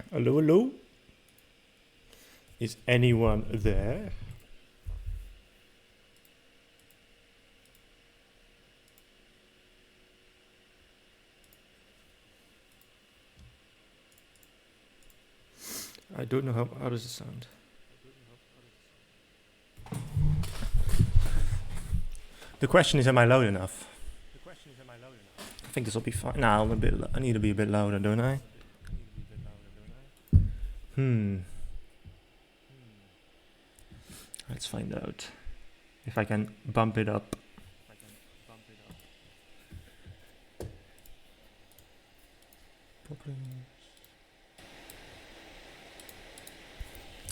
Hello, hello? Is anyone there? I don't know how does it sound? The question is, am I loud enough? I think this will be fine. Nah, I need to be a bit louder, don't I? Let's find out if I can bump it up.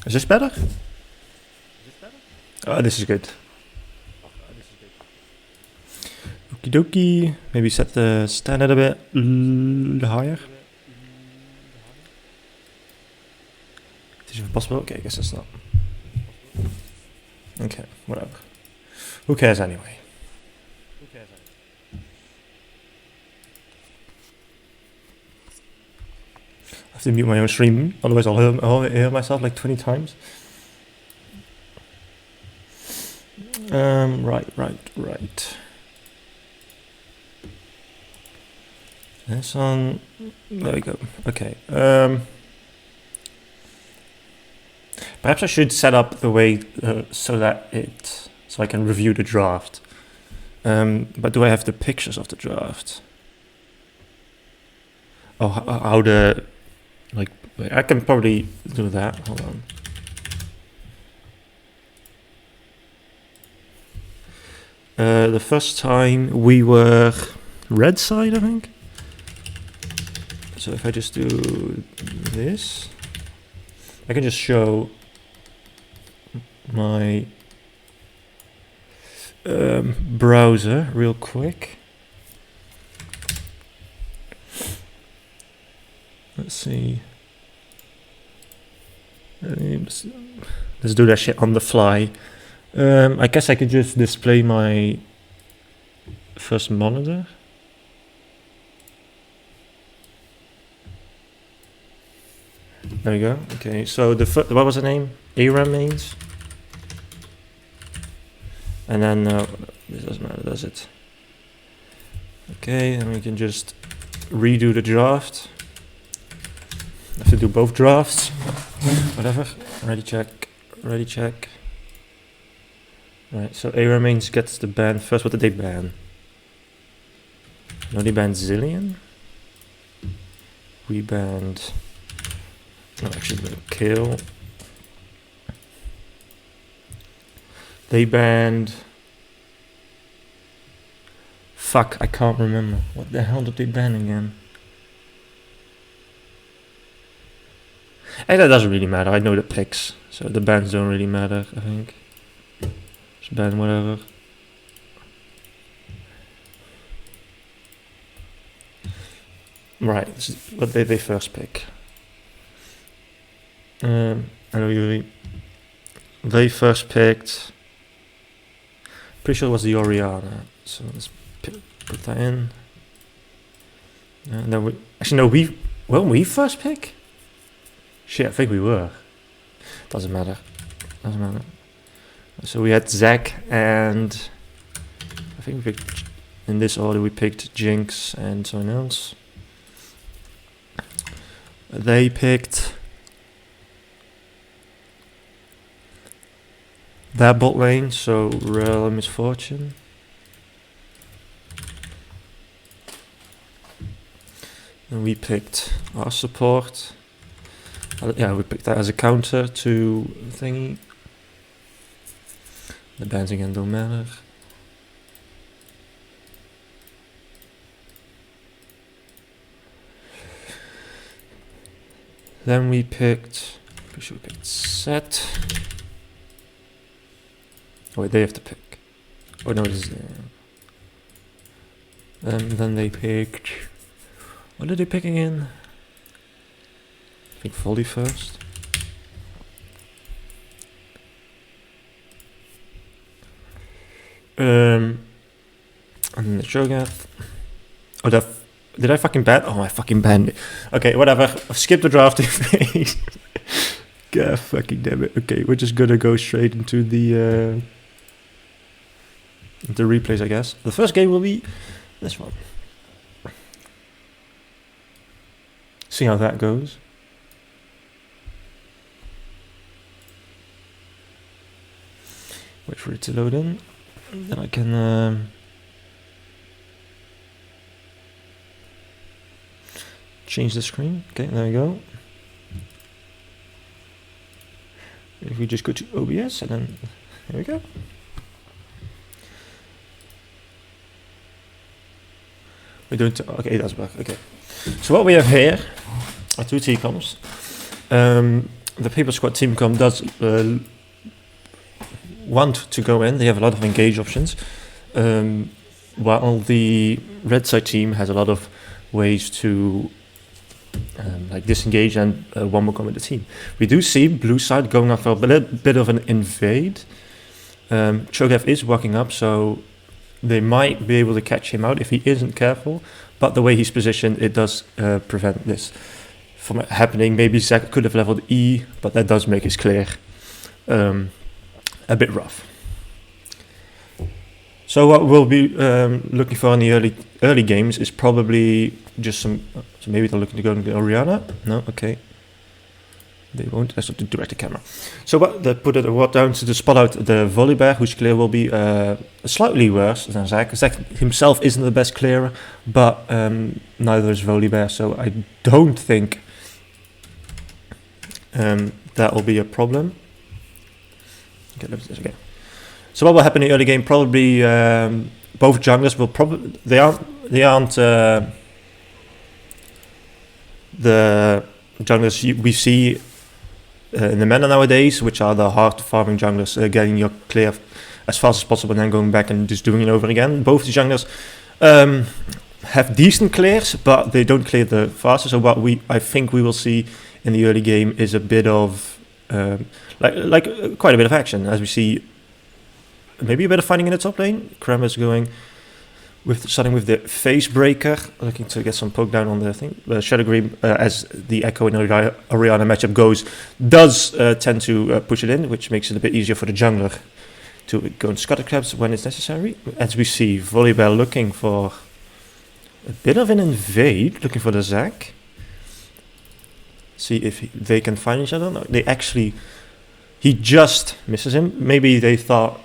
Is this better? Oh, this is good. Okie dokie. Maybe set the standard a bit higher. Is it possible? Okay, I guess it's not. Okay, whatever. Who cares anyway? I have to mute my own stream, otherwise I'll hear myself like 20 times. Right. This one, there we go. Okay. Perhaps I should set up the way so I can review the draft. But do I have the pictures of the draft? Oh, how the I can probably do that. Hold on. The first time we were red side, I think. So if I just do this, I can just show my browser real quick. Let's see. Let's do that shit on the fly. I guess I could just display my first monitor. There we go. Okay, so what was the name? Aram means. And then this doesn't matter, does it? Okay, and we can just redo the draft. I have to do both drafts. Whatever. Ready check. Right, so Aram means gets the ban first. What did they ban? No, they banned Zillion. We banned. No, actually, kill. They banned. Fuck, I can't remember. What the hell did they ban again? Hey, that doesn't really matter. I know the picks, so the bans don't really matter, I think. Just ban whatever. Right, this is what they first pick. I know they first picked. Pretty sure it was the Oriana. So let's put that in. And then we first pick? Shit, I think we were. Doesn't matter. So we had Zack and I think we picked in this order. We picked Jinx and someone else. They picked that bot lane, so Rel and Misfortune. And we picked our support. Yeah, we picked that as a counter to thingy. The bans again don't matter. Then we picked. Pretty sure we picked Set. Oh wait, they have to pick. Oh no, this is. And then they picked. What did they pick again? I think Volley first. And then the Cho'Gath. Oh, that Did I fucking ban? Oh, I fucking banned it. Okay, whatever. Skip the drafting phase. God fucking damn it. Okay, we're just gonna go straight into the replays, I guess. The first game will be this one. See how that goes. Wait for it to load in. Then I can change the screen. Okay, there we go. If we just go to OBS and then there we go. We're doing okay, that's back. Okay. So what we have here are two TCOMs. The Paper Squad TeamCom does want to go in. They have a lot of engage options, while the red side team has a lot of ways to like disengage and one more come with the team. We do see blue side going up for a little bit of an invade. Cho'Gath is walking up, so they might be able to catch him out if he isn't careful. But the way he's positioned, it does prevent this from happening. Maybe Zach could have leveled E, but that does make his clear a bit rough. So what we'll be looking for in the early games is probably just some. So maybe they're looking to go into Oriana. No, okay. They won't. That's not to direct the camera. So what they put it what down to the spot out the Volibear, whose clear will be slightly worse than Zach. Zach himself isn't the best clearer, but neither is Volibear. So I don't think that will be a problem. Okay, let's do this again. So what will happen in the early game? Probably both junglers will probably they aren't the junglers we see in the meta nowadays, which are the hard farming junglers, getting your clear as fast as possible and then going back and just doing it over again. Both the junglers have decent clears, but they don't clear the fastest. So what I think we will see in the early game is a bit of like quite a bit of action, as we see maybe a bit of fighting in the top lane. Aram is going starting with the face breaker, looking to get some poke down on the thing. Shadow Green, as the Echo and Oriana matchup goes, does tend to push it in, which makes it a bit easier for the jungler to go and scatter crabs when it's necessary. As we see, Volibear looking for a bit of an invade, looking for the Zac. See if they can find each other. No, they actually, he just misses him. Maybe they thought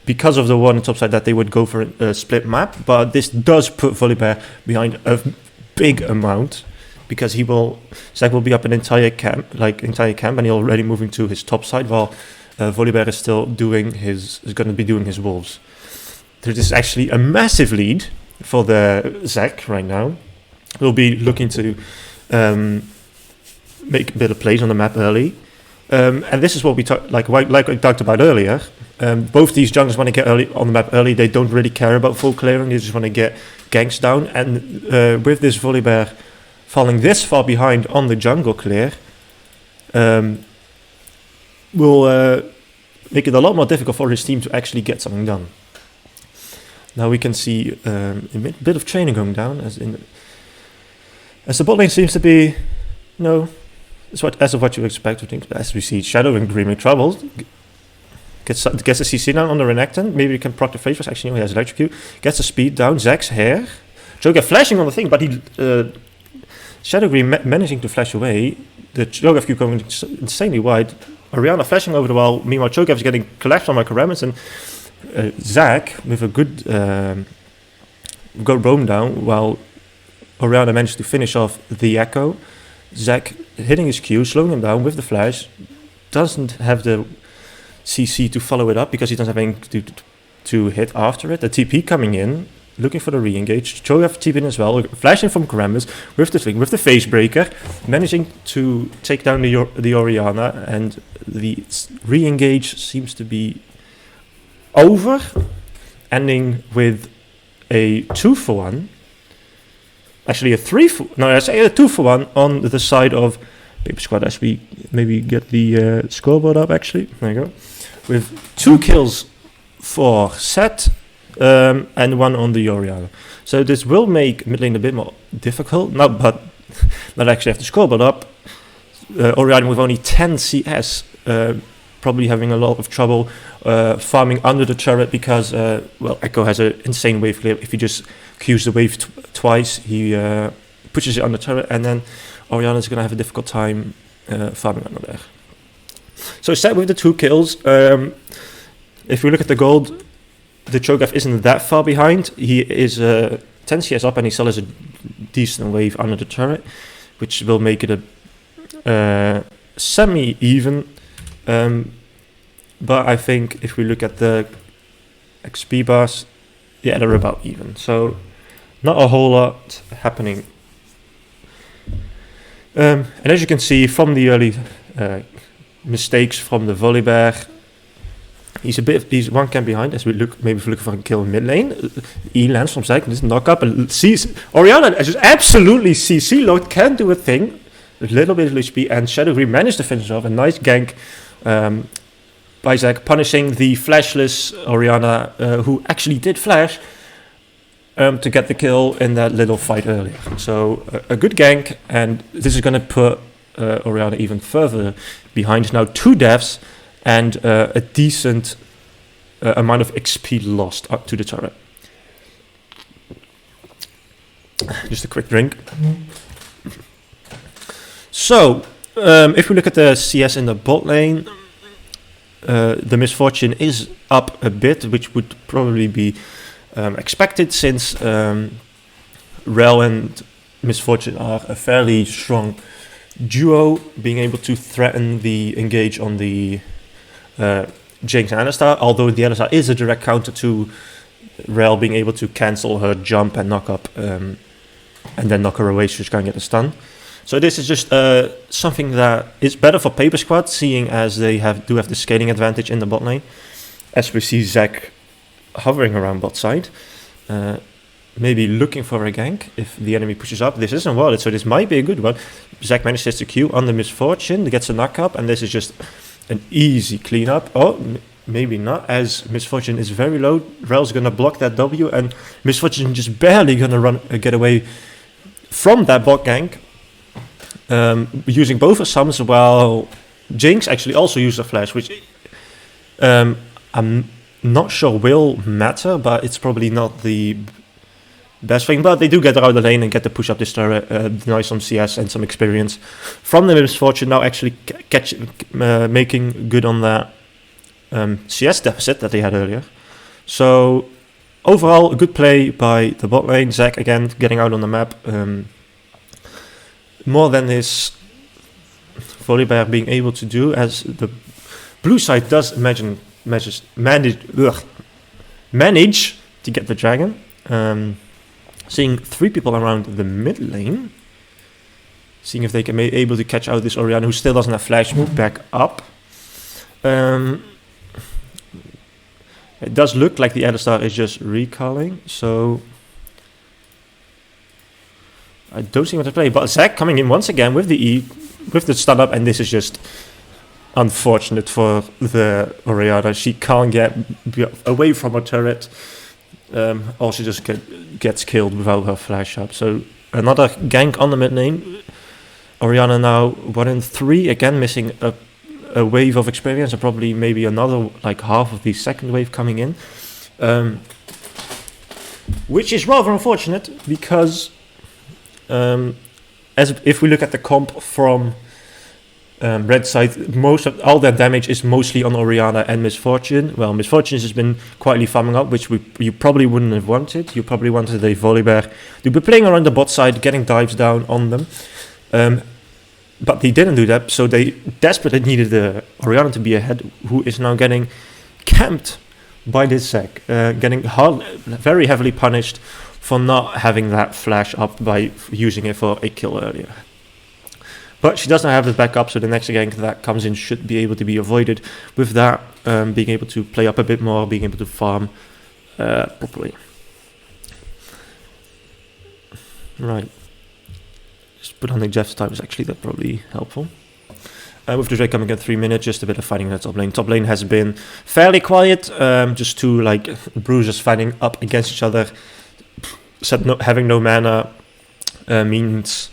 because of the one on top side that they would go for a split map, but this does put Volibear behind a big amount, because Zac will be up an entire camp, and he's already moving to his top side, while Volibear is still going to be doing his wolves. There is actually a massive lead for the Zac right now. We'll be looking to make a bit of plays on the map early. And this is what we like I talked about earlier. Both these junglers want to get early on the map early. They don't really care about full clearing. They just want to get ganks down. And with this Volibear falling this far behind on the jungle clear, will make it a lot more difficult for his team to actually get something done. Now we can see a bit of training going down as the bot lane seems to be, as of what you expect. I think, as we see Shadow and Green in trouble. Gets a CC down on the Renekton. Maybe we can proc the phase rush. Actually, no, he has electrocute. Gets the speed down. Zac's hair. Cho'Gath flashing on the thing, but he Shadow Green managing to flash away. The Cho'Gath Q going insanely wide. Oriana flashing over the wall. Meanwhile, Cho'Gath is getting collapsed on my Karamis, and Zac with a good roam down, while Oriana managed to finish off the Echo. Zac hitting his Q, slowing him down with the flash. Doesn't have the CC to follow it up because he doesn't have anything to hit after it. The TP coming in, looking for the re-engage. Cho'Gath TPing as well, flashing from Karamis with the thing, with the face breaker, managing to take down the Oriana, and the re-engage seems to be over, ending with a 2-for-1. Actually, a 2-for-1 on the side of Paper Squad, as we maybe get the scoreboard up. Actually, there you go. With 2 kills for Set, and one on the Oriana. So this will make mid lane a bit more difficult. Not actually have to scroll, but up. Oriana with only 10 CS, probably having a lot of trouble farming under the turret because, well, Echo has an insane wave clear. If you just Qs the wave twice, he pushes it on the turret, and then Oriana's going to have a difficult time farming under there. So set with the 2 kills. If we look at the gold, the Cho'Gath isn't that far behind. He is 10 CS up, and he still has a decent wave under the turret, which will make it a semi-even. But I think if we look at the XP bars, yeah, they're about even. So not a whole lot happening. And as you can see from the early mistakes from the Volibear, he's one camp behind as we look, maybe if we're looking for a kill in mid lane. E lands from Zack, this knock up, and sees Oriana just absolutely CC load, can do a thing. A little bit of HP, and Shadowgreen managed to finish off a nice gank by Zack, punishing the flashless Oriana, who actually did flash to get the kill in that little fight earlier. So a good gank, and this is going to put Oriana even further behind. Now 2 deaths and a decent amount of XP lost up to the turret. Just a quick drink. So, if we look at the CS in the bot lane, the Misfortune is up a bit, which would probably be expected since Rel and Misfortune are a fairly strong duo, being able to threaten the engage on the Jinx and Alistar, although the Alistar is a direct counter to Rel being able to cancel her jump and knock up, and then knock her away so she can't get a stun. So this is just something that is better for Paper Squad, seeing as they do have the scaling advantage in the bot lane. As we see Zack hovering around bot side, maybe looking for a gank if the enemy pushes up. This isn't warded, so this might be a good one. Zack manages to Q on the Misfortune, gets a knock up, and this is just an easy cleanup. Oh, maybe not, as Misfortune is very low. Rel's gonna block that W, and Misfortune just barely gonna get away from that bot gank. Using both of sums, while Jinx actually also used a flash, which I'm not sure will matter, but it's probably not the best thing. But they do get out of the lane and get to push up this turret, deny some CS and some experience from the Misfortune, now actually making good on that CS deficit that they had earlier. So overall, a good play by the bot lane. Zack again getting out on the map. More than his Volibear being able to do, as the blue side does manage to get the dragon. Seeing 3 people around the mid lane, seeing if they can be able to catch out this Oriana, who still doesn't have flash, move back up. It does look like the Alistar is just recalling, so I don't see what to play, but Zack coming in once again with the E, with the stun up, and this is just unfortunate for the Oriana. She can't get away from her turret, or she just gets killed without her flash up. So another gank on the mid lane. Oriana now 1 in 3, again missing a wave of experience, and probably maybe another like half of the second wave coming in, which is rather unfortunate because as if we look at the comp from red side, most of all that damage is mostly on Oriana and Misfortune. Well, Misfortune has been quietly farming up, which you probably wouldn't have wanted. You probably wanted a Volibear to be playing around the bot side, getting dives down on them. But they didn't do that, so they desperately needed the Oriana to be ahead, who is now getting camped by this Zack, getting very heavily punished for not having that flash up by using it for a kill earlier. But she doesn't have the backup, so the next gank that comes in should be able to be avoided. With that, being able to play up a bit more, being able to farm properly. Right. Just put on the Jeff's time is actually that probably helpful. with the Drake coming at 3 minutes, just a bit of fighting in the top lane. Top lane has been fairly quiet, just two like bruisers fighting up against each other. Having no mana means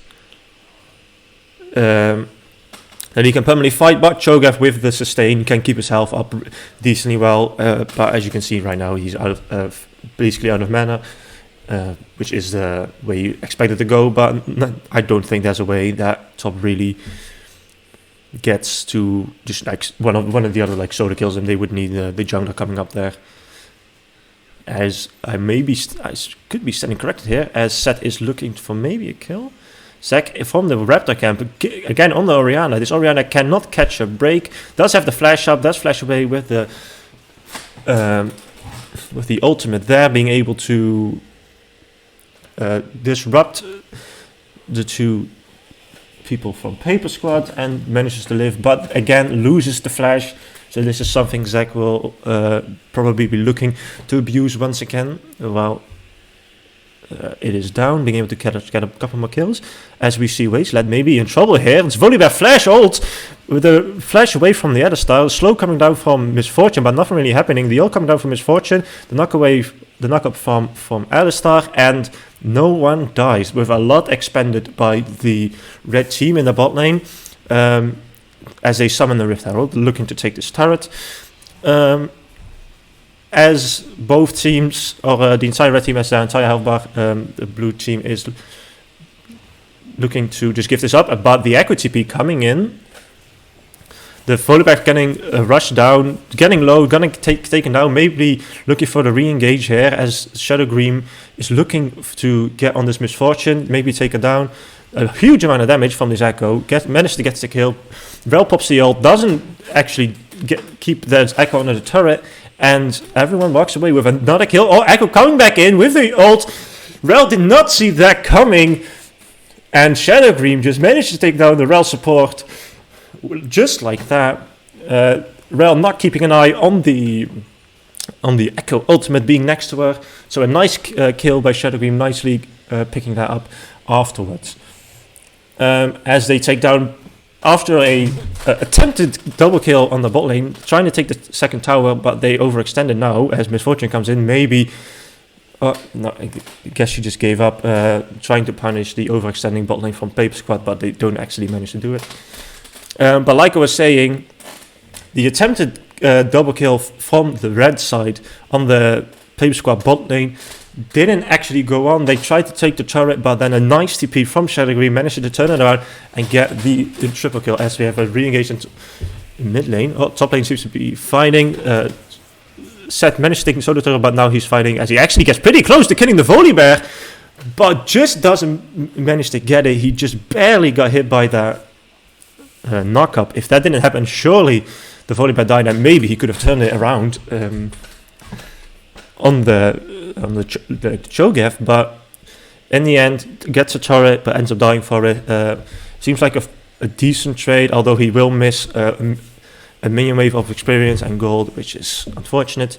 that he can permanently fight, but Cho'Gath with the sustain can keep his health up decently well. But as you can see right now, he's basically out of mana, which is the way you expect it to go. But I don't think there's a way that top really gets to just like one of the other like solo kills, and they would need the jungler coming up there. As I could be standing corrected here, as Seth is looking for maybe a kill. Zach from the Raptor camp, again on the Orianna. This Orianna cannot catch a break, does have the flash up, does flash away with the ultimate there, being able to disrupt the two people from Paper Squad and manages to live, but again loses the flash. So this is something Zach will probably be looking to abuse once again. Well, it is down, being able to get a couple more kills. As we see Wasteland maybe in trouble here. It's Volibear flash ult with a flash away from the Alistar. Slow coming down from Misfortune, but nothing really happening. The ult coming down from Misfortune. The knock-up from Alistar, and no one dies, with a lot expended by the red team in the bot lane. As they summon the Rift Herald, looking to take this turret. As both teams, or the entire red team has their entire health bar, the blue team is looking to just give this up, but the Echo TP coming in. The Volibear getting rushed down, getting low, gonna taken down, maybe looking for the re-engage here, as Shadow Green is looking to get on this Misfortune, maybe take it down. A huge amount of damage from this Echo, managed to get the kill. Rel pops the ult, doesn't actually keep the Echo under the turret, and everyone walks away with another kill. Oh, Echo coming back in with the ult. Rel did not see that coming, and Shadow Green just managed to take down the Rel support just like that. Rel not keeping an eye on the Echo ultimate being next to her, so a nice kill by Shadow Green, nicely picking that up afterwards. As they take down, after a attempted double kill on the bot lane, trying to take the second tower, but they overextended now as Misfortune comes in. Maybe, no, I guess she just gave up, trying to punish the overextending bot lane from Paper Squad, but they don't actually manage to do it. But like I was saying, the attempted double kill from the red side on the Paper Squad bot lane didn't actually go on. They tried to take the turret, but then a nice TP from Shadow Green managed to turn it around and get the triple kill, as we have a re-engage in mid lane. Oh, top lane seems to be fighting. Seth managed to take solo turret, but now he's fighting as he actually gets pretty close to killing the Volibear, but just doesn't manage to get it. He just barely got hit by that knock-up. If that didn't happen, surely the Volibear died, and maybe he could have turned it around on the Cho'Gath, but in the end gets a turret but ends up dying for it. Seems like a decent trade, although he will miss a minion wave of experience and gold, which is unfortunate.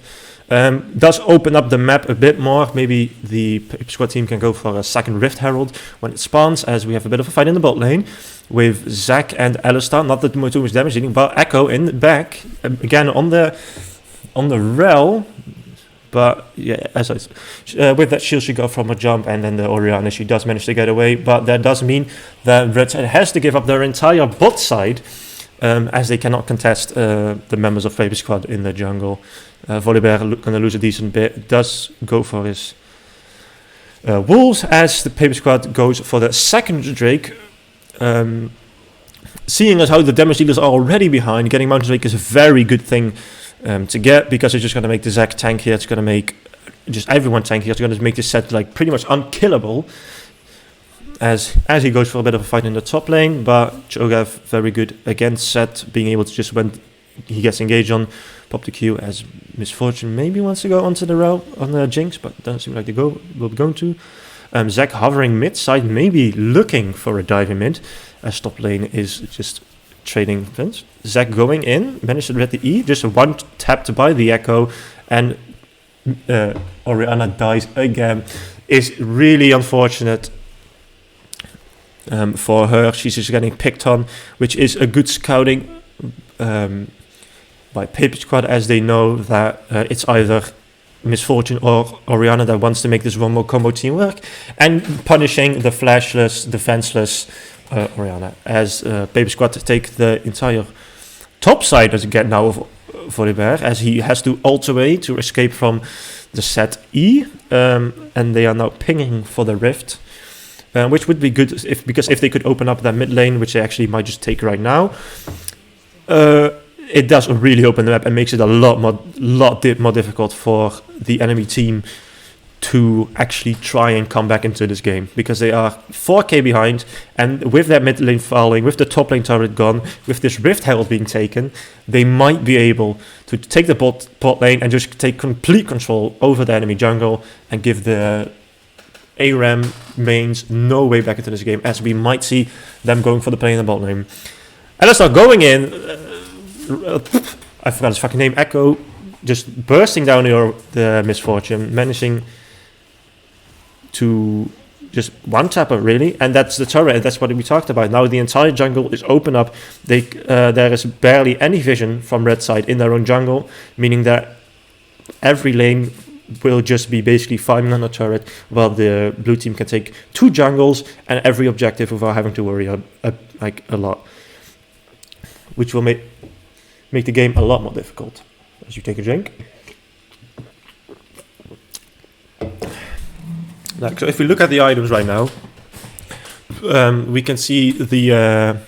Does open up the map a bit more. Maybe the Paper Squad team can go for a second Rift Herald when it spawns, as we have a bit of a fight in the bot lane with Zac and Alistar. Not that too much damage dealing, but Echo in the back again on the Rel. But yeah, with that shield she got from a jump, and then the Orianna, she does manage to get away. But that does mean that red side has to give up their entire bot side, as they cannot contest the members of Paper Squad in the jungle. Volibear going to lose a decent bit. Does go for his wolves, as the Paper Squad goes for the second Drake. Seeing as how the damage dealers are already behind, getting Mountain Drake is a very good thing to get, because it's just going to make the Zac tank here. It's going to make just everyone tank here. It's going to make this set like pretty much unkillable, as he goes for a bit of a fight in the top lane. But Cho'Gath very good against Set, being able to just, when he gets engaged on, pop the Q, as Misfortune maybe wants to go onto the route on the Jinx, but doesn't seem like they will be going to. Zac hovering mid side, maybe looking for a dive in mid, as top lane is just trading defense. Zac going in, managed to get the E, just one tapped by the Echo, and Orianna dies again. Is really unfortunate. for her. She's just getting picked on, which is a good scouting by Paper Squad, as they know that it's either Misfortune or Oriana that wants to make this one more combo team work, and punishing the flashless, defenseless Oriana, as Paper Squad take the entire top side as again now of Volibear, as he has to ult away to escape from the set E, and they are now pinging for the rift, which would be good because if they could open up that mid lane, which they actually might just take right now, it does really open the map and makes it a lot more difficult for the enemy team to actually try and come back into this game, because they are 4k behind, and with that mid lane falling, with the top lane turret gone, with this rift herald being taken, they might be able to take the bot lane and just take complete control over the enemy jungle and give the Aram mains no way back into this game, as we might see them going for the play in the bot lane. And let's start going in. I forgot his fucking name. Echo just bursting down the Misfortune, managing to just one-tap her, really, and that's the turret, and that's what we talked about. Now the entire jungle is open up. There is barely any vision from red side in their own jungle, meaning that every lane will just be basically farming on a turret, while the blue team can take 2 jungles and every objective without having to worry a lot, which will make the game a lot more difficult. As you take a drink. So if we look at the items right now, we can see the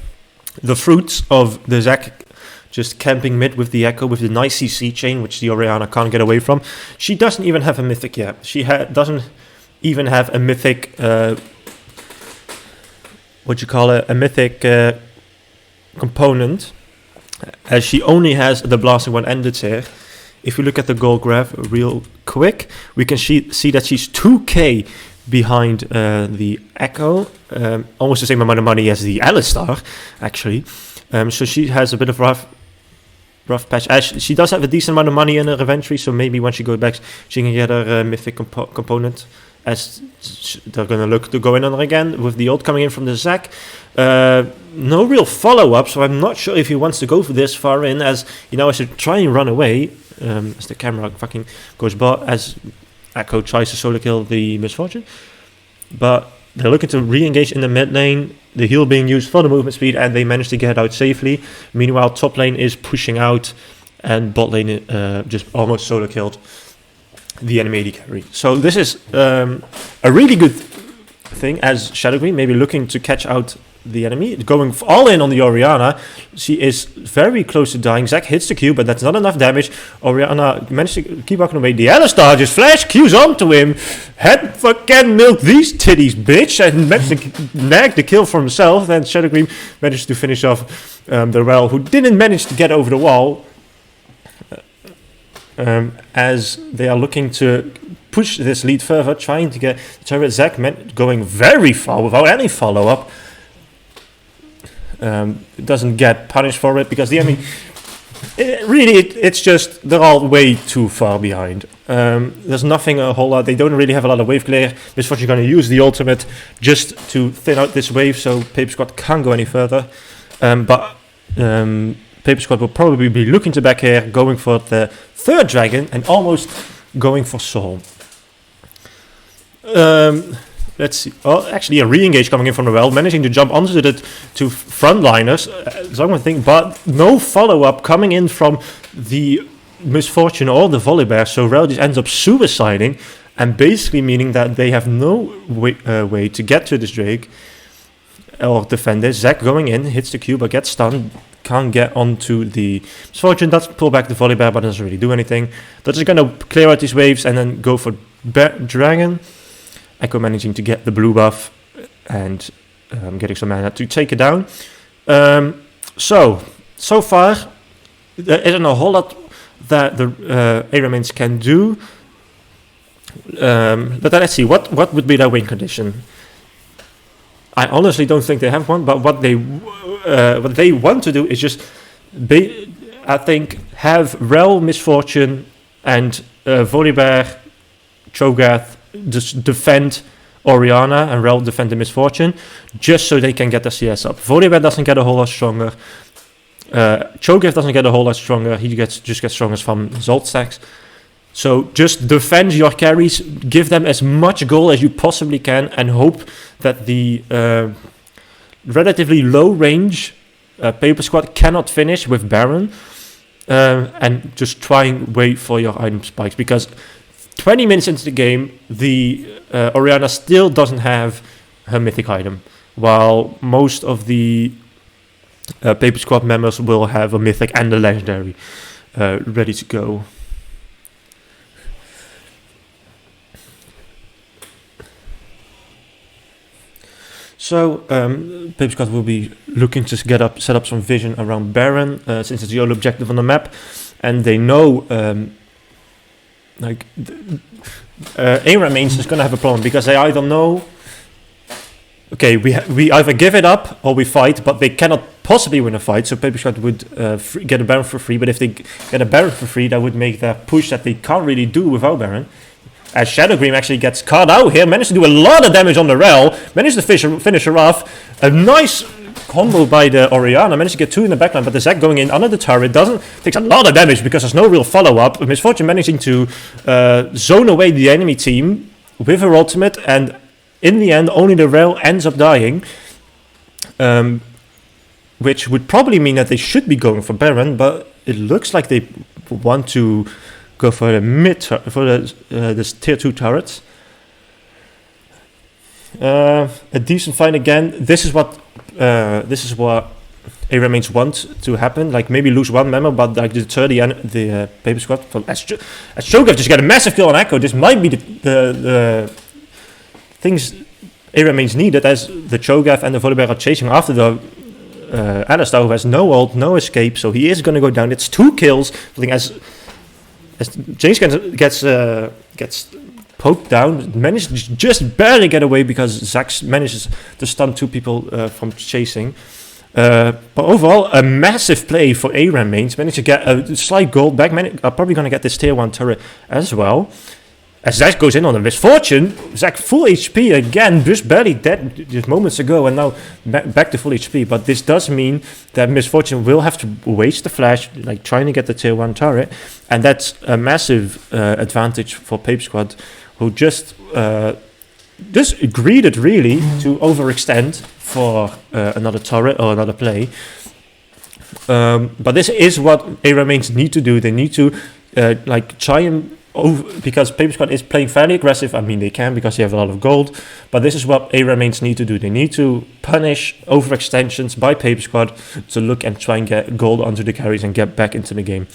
fruits of the Zac just camping mid with the Echo, with the nice CC chain, which the Oriana can't get away from. She doesn't even have a mythic yet. She doesn't even have a mythic, a mythic component, as she only has the blasting one ended here. If we look at the gold graph real quick, we can see that she's 2k behind the Echo, almost the same amount of money as the Alistar, actually. So she has a bit of rough patch. She does have a decent amount of money in her inventory, so maybe when she goes back, she can get her mythic component, as they're going to look to go in on her again with the ult coming in from the Zac. No real follow-up, so I'm not sure if he wants to go for this far in, as you know, I should try and run away, as the camera fucking goes by, as Echo tries to solo kill the Misfortune. But they're looking to re-engage in the mid lane, the heal being used for the movement speed, and they managed to get out safely. Meanwhile, top lane is pushing out, and bot lane just almost solo killed the enemy AD carry. So this is a really good thing, as Shadow Queen maybe looking to catch out the enemy, going all in on the Oriana. She is very close to dying. Zac hits the Q, but that's not enough damage. Oriana managed to keep walking away. The Alistar just flash Qs onto him. Head fucking milk these titties, bitch, and managed to nag the kill for himself. Then Shadow Queen managed to finish off the Rel, who didn't manage to get over the wall, as they are looking to push this lead further, trying to get the turret. Zac going very far without any follow-up. Doesn't get punished for it, because the enemy, it's just, they're all way too far behind. There's nothing a whole lot. They don't really have a lot of wave clear. Misfortune going to use the ultimate just to thin out this wave, so Paper Squad can't go any further. But Paper Squad will probably be looking to back here, going for the 3rd dragon and almost going for Soul. Let's see. Oh, actually, a re-engage coming in from the well, managing to jump onto the 2 frontliners. Thing, but no follow-up coming in from the Misfortune or the Volibear. So Rel just ends up suiciding, and basically meaning that they have no way to get to this Drake or defend this. Zac going in, hits the Q, but gets stunned. Can't get onto the Misfortune. Does pull back the Volibear, but doesn't really do anything. They're just going to clear out these waves and then go for Dragon. Echo managing to get the blue buff and getting some mana to take it down. So far, there isn't a whole lot that the Aramians can do. But then let's see, what would be their win condition? I honestly don't think they have one, but what they want to do is just, I think, have Rel, Misfortune, and Volibear, Cho'Gath just defend Oriana and Rel defend the Misfortune, just so they can get their CS up. Volibear doesn't get a whole lot stronger. Cho'Gath doesn't get a whole lot stronger. He just gets stronger from Zolt stacks. So just defend your carries, give them as much gold as you possibly can, and hope that the relatively low range Paper Squad cannot finish with Baron. And just try and wait for your item spikes, because 20 minutes into the game, the Oriana still doesn't have her mythic item, while most of the Paper Squad members will have a mythic and a legendary ready to go. So Paper Squad will be looking to set up some vision around Baron, since it's the only objective on the map, and they know Aram mains is going to have a problem, because they either know, okay, we either give it up or we fight, but they cannot possibly win a fight. So Paper Squad would get a Baron for free, but if they get a Baron for free, that would make that push that they can't really do without Baron. As Shadowgrim actually gets caught out here, managed to do a lot of damage on the Rel, managed to finish her off. A nice combo by the Oriana, managed to get 2 in the backline, but the Zac going in under the turret takes a lot of damage because there's no real follow-up. Misfortune managing to zone away the enemy team with her ultimate, and in the end, only the Rel ends up dying. Which would probably mean that they should be going for Baron, but it looks like they want to go for the this tier 2 turret. A decent fight again. This is what Aram mains want to happen. Like maybe lose one member, but like deter the Paper Squad. As Cho'Gath just got a massive kill on Echo. This might be the things Aram mains needed, as the Cho'Gath and the Volibear are chasing after the Alistar, who has no ult, no escape, so he is going to go down. It's 2 kills. I think as James gets poked down, manages to just barely get away because Zac manages to stun 2 people from chasing. But overall, a massive play for Aram mains. Managed to get a slight gold back. Are probably going to get this tier 1 turret as well. As Zac goes in on the Misfortune, Zac full HP again, just barely dead just moments ago, and now back to full HP. But this does mean that Misfortune will have to waste the flash, like trying to get the tier 1 turret, and that's a massive advantage for Paper Squad, who just greeded really to overextend for another turret or another play. But this is what Aram mains need to do. They need to try and because Paper Squad is playing fairly aggressive. I mean, they can because they have a lot of gold, but this is what Aram mains need to do. They need to punish overextensions by Paper Squad to look and try and get gold onto the carries and get back into the game.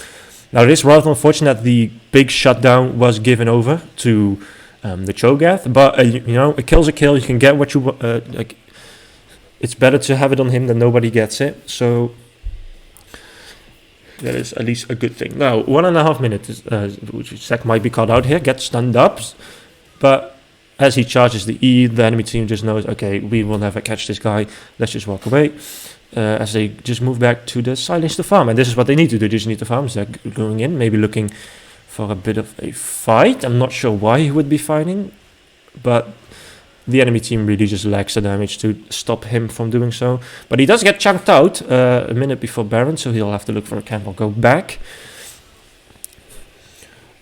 Now, it is rather unfortunate that the big shutdown was given over to the Cho'Gath, but a kill's a kill. You can get what you like. It's better to have it on him than nobody gets it. So that is at least a good thing. Now, 1.5 minutes, which Zac might be caught out here, gets stunned up, but as he charges the E, the enemy team just knows, okay, we will never catch this guy, let's just walk away, as they just move back to the silence to farm, and this is what they need to do. They just need to farm. Zac going in, maybe looking for a bit of a fight. I'm not sure why he would be fighting, but the enemy team really just lacks the damage to stop him from doing so. But he does get chunked out a minute before Baron, so he'll have to look for a camp or go back.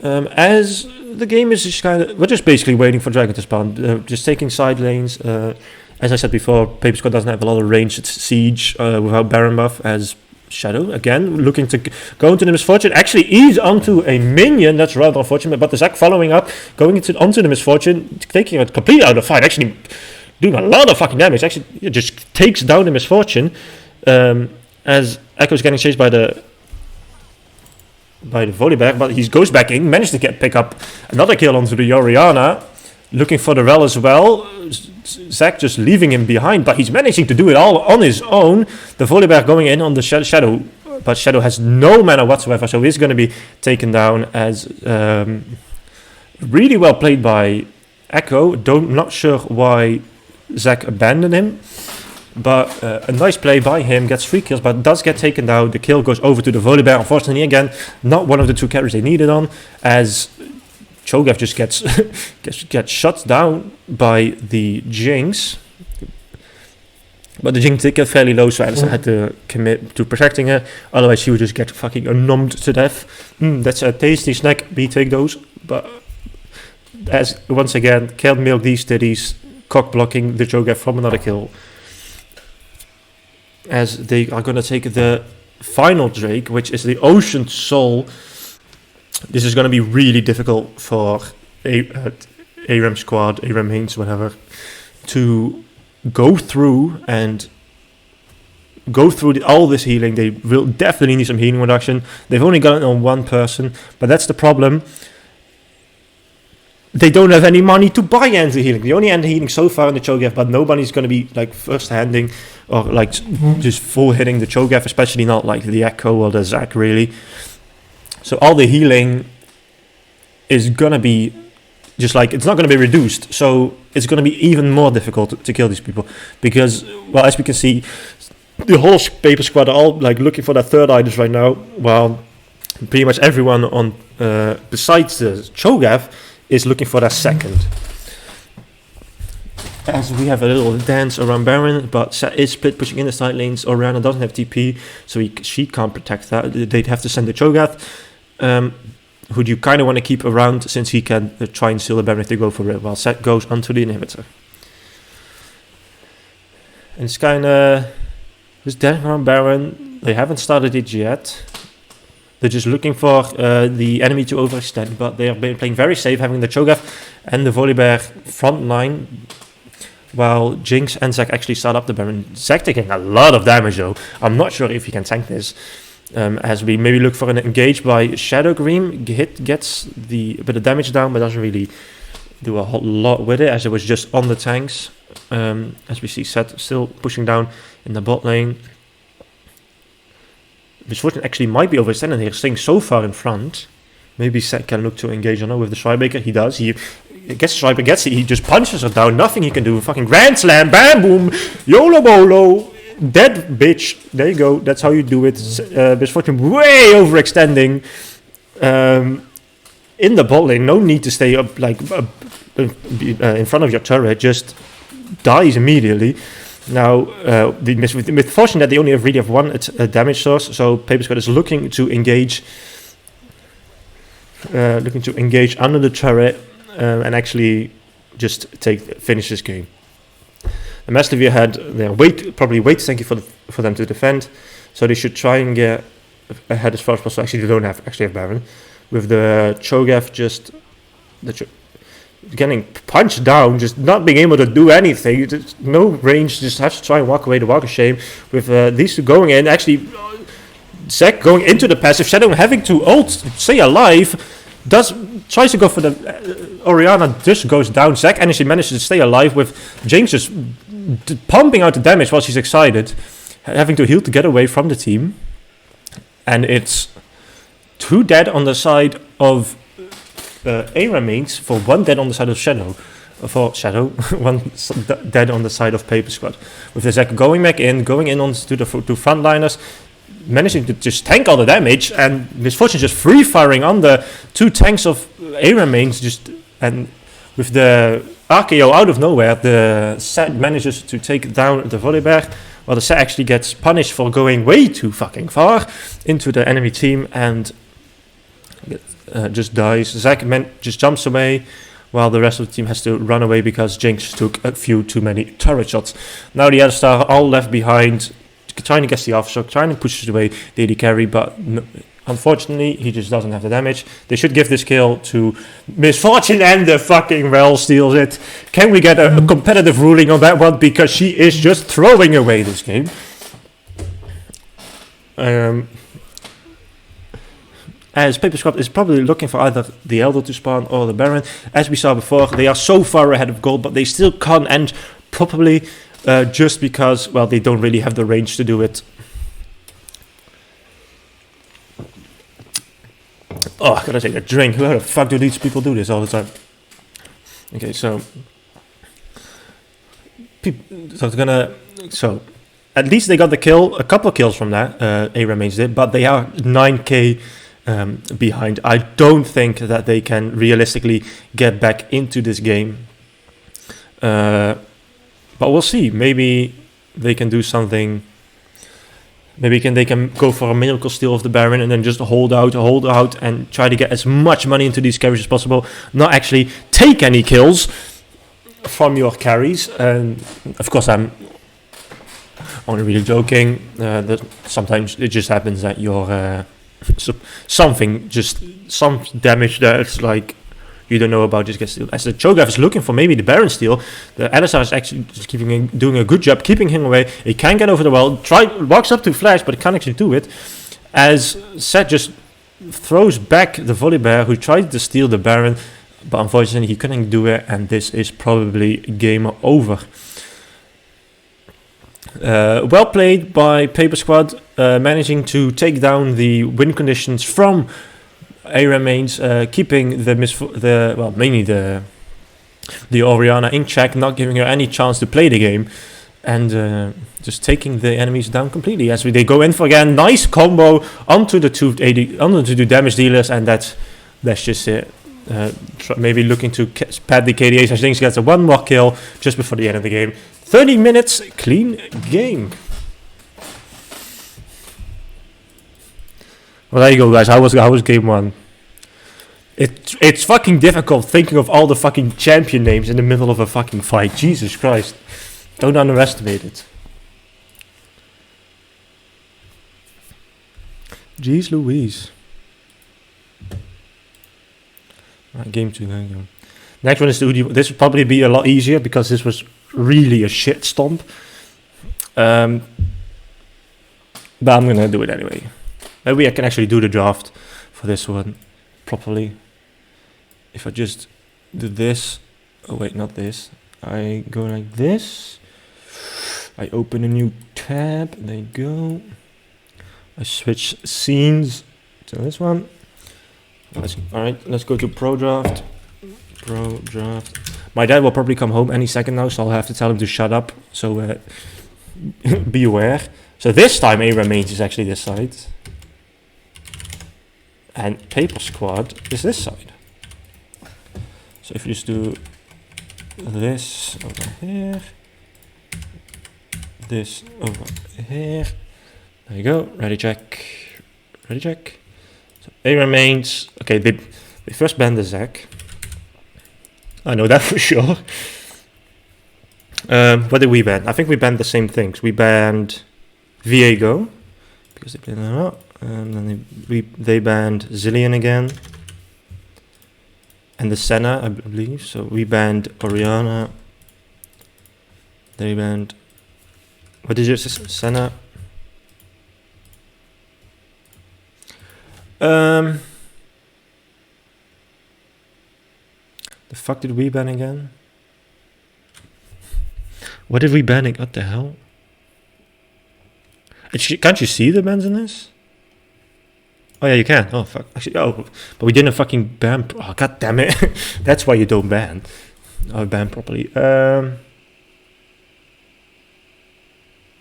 As the game is just we're just basically waiting for Dragon to spawn, just taking side lanes. As I said before, Paper Squad doesn't have a lot of ranged siege without Baron buff, as Shadow, again, looking to go into the Misfortune, actually ease onto a minion. That's rather unfortunate, but the Zac following up, going onto the Misfortune, taking it completely out of the fight, actually doing a lot of fucking damage. Actually, it just takes down the Misfortune, as Echo's getting chased by the Volibear, but he goes back in, managed to pick up another kill onto the Oriana, looking for the Rel as well. Zac just leaving him behind, but he's managing to do it all on his own. The Volibear going in on the Shadow, but Shadow has no mana whatsoever, so he's going to be taken down. As really well played by Echo. Not sure why Zac abandoned him, but a nice play by him, gets 3 kills, but does get taken down. The kill goes over to the Volibear. Unfortunately, again, not one of the 2 carries they needed on, as Cho'Gath just gets shut down by the Jinx. But the Jinx did get fairly low, so Alistair had to commit to protecting her. Otherwise, she would just get fucking numbed to death. That's a tasty snack. We take those. But as once again, can't milk these titties. Cock blocking the Cho'Gath from another kill. As they are going to take the final Drake, which is the Ocean Soul. This is going to be really difficult for Aram squad, Aram mains, whatever, to go through all this healing. They will definitely need some healing reduction. They've only got it on one person, but that's the problem. They don't have any money to buy anti-healing. They only anti-healing so far in the Cho'Gath, but nobody's going to be like first-handing or like just full-hitting the Cho'Gath, especially not like the Echo or the Zac, really. So all the healing is going to be just like, it's not going to be reduced. So it's going to be even more difficult to kill these people. Because, well, as we can see, the whole paper squad are all like looking for their third items right now, while pretty much everyone on besides the Cho'Gath is looking for their second. As we have a little dance around Baron, but Set is split pushing in the side lanes. Orianna doesn't have TP, so she can't protect that. They'd have to send the Cho'Gath, who you kind of want to keep around since he can try and steal the Baron if they go for it, while Set goes onto the inhibitor. And it's kind of just dancing around Baron. They haven't started it yet. They're just looking for the enemy to overextend, but they are playing very safe, having the Cho'Gath and the Volibear front line, while Jinx and Zac actually start up the Baron. Zac taking a lot of damage though. I'm not sure if he can tank this. As we maybe look for an engage by Shadow Green, gets a bit of damage down, but doesn't really do a whole lot with it, as it was just on the tanks. As we see Set still pushing down in the bot lane. Misfortune actually might be overextended here, staying so far in front. Maybe Set can look to engage on her with the Swibreaker. He does. He gets the Swibreaker, gets it. He just punches her down. Nothing he can do. Fucking Grand Slam. Bam, boom. YOLO bolo. Dead bitch. There you go. That's how you do it. Misfortune way overextending. In the bot lane. No need to stay up like in front of your turret. Just dies immediately. Now, with misfortune that they only really have one damage source, so Paper Squad is looking to engage under the turret and actually just finish this game. The Master View had probably wait thank you for them to defend, so they should try and get ahead as far as possible. Actually, they don't have Baron with the Cho'Gath getting punched down, just not being able to do anything. There's no range, just have to try and walk away. The walk of shame with these two going in. Actually, Zac going into the passive, Shadow having to ult, stay alive, tries to go for the Orianna, just goes down. Zac and she manages to stay alive with Jinx just pumping out the damage while she's excited, having to heal to get away from the team. And it's 2 dead on the side of Aram mains, for 1 dead on the side of Shadow. 1 dead on the side of Paper Squad. With the Zac going back in, going in onto the 2 frontliners, managing to just tank all the damage, and Misfortune just free firing on the 2 tanks of Aram mains, and with the RKO out of nowhere, the Set manages to take down the Volibear, while the Set actually gets punished for going way too fucking far into the enemy team and just dies. Zac just jumps away, while the rest of the team has to run away because Jinx took a few too many turret shots. Now the Alistar are all left behind, trying to get the offshock, trying to push away the AD carry, but unfortunately he just doesn't have the damage. They should give this kill to Misfortune, and the fucking Rel steals it. Can we get a competitive ruling on that one, because she is just throwing away this game. As Paper Squad is probably looking for either the Elder to spawn or the Baron. As we saw before, they are so far ahead of gold, but they still can't end properly, just because, well, they don't really have the range to do it. Oh, I gotta take a drink. How the fuck do these people do this all the time? Okay, so at least they got the kill, a couple of kills from that. Aram mains did, but they are 9k behind. I don't think that they can realistically get back into this game. But we'll see. Maybe they can do something. Maybe they can go for a miracle steal of the Baron and then just hold out, and try to get as much money into these carries as possible. Not actually take any kills from your carries. And of course, I'm only really joking. That sometimes it just happens that your some damage that's like you don't know about just gets steal. As the Cho'Gath is looking for maybe the Baron steal, the Alistar is actually just doing a good job keeping him away. He can get over the wall, walks up to Flash, but he can't actually do it. As Seth just throws back the Volibear who tried to steal the Baron, but unfortunately he couldn't do it, and this is probably game over. Well played by Paper Squad, managing to take down the win conditions from Aram mains, keeping mainly the Orianna in check, not giving her any chance to play the game, and just taking the enemies down completely. As they go in for again, nice combo onto the two damage dealers, and that's just it. Maybe looking to pad the KDAs. I think she gets a one more kill just before the end of the game. 30 minutes, clean game. Well, there you go, guys. How was game one? It's fucking difficult thinking of all the fucking champion names in the middle of a fucking fight. Jesus Christ. Don't underestimate it. Jeez Louise. Right, game 2. There you go. Next one is the Udi. This would probably be a lot easier because this was really a shit stomp. But I'm gonna do it anyway. Maybe I can actually do the draft for this one properly. If I just do this. Oh wait, not this. I go like this. I open a new tab. There you go. I switch scenes to this one. Alright, let's go to Pro Draft. Pro Draft. My dad will probably come home any second now, so I'll have to tell him to shut up. So be aware. So this time Aram mains is actually this side. And Paper Squad is this side. So if you just do this over here. This over here. There you go. Ready check. Ready check. So Aram mains. Okay, they first banned the Zac. I know that for sure. What did we ban? I think we banned the same things. We banned Viego because they played that out. And then they banned Zillion again. And the Senna, I believe. So we banned Orianna. They banned... What did you say? Senna? The fuck did we ban again? What did we ban? What the hell? Can't you see the bans in this? Oh yeah, you can. Oh fuck. Actually, oh, but we didn't fucking ban. Oh god damn it! That's why you don't ban. Oh, ban properly. The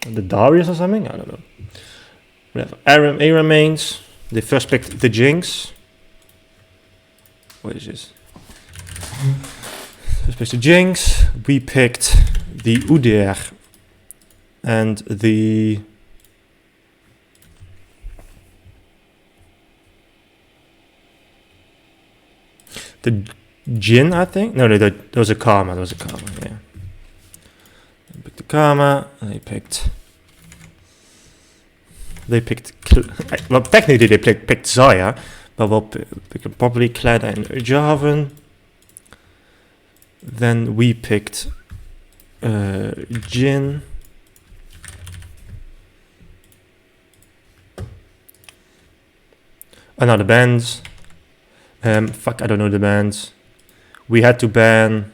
Darius or something? I don't know. Whatever. Aram mains. They first picked the Jinx. What is this? First picked the Jinx. We picked the Udyr and the Jhin, I think. No, there was a Karma. There was a Karma. Yeah. They picked the Karma. And they picked. Well, technically they picked Zaya, but we'll pick probably Kled and Jarvan. Then we picked Jhin. Another bands. Fuck, I don't know the bands. We had to ban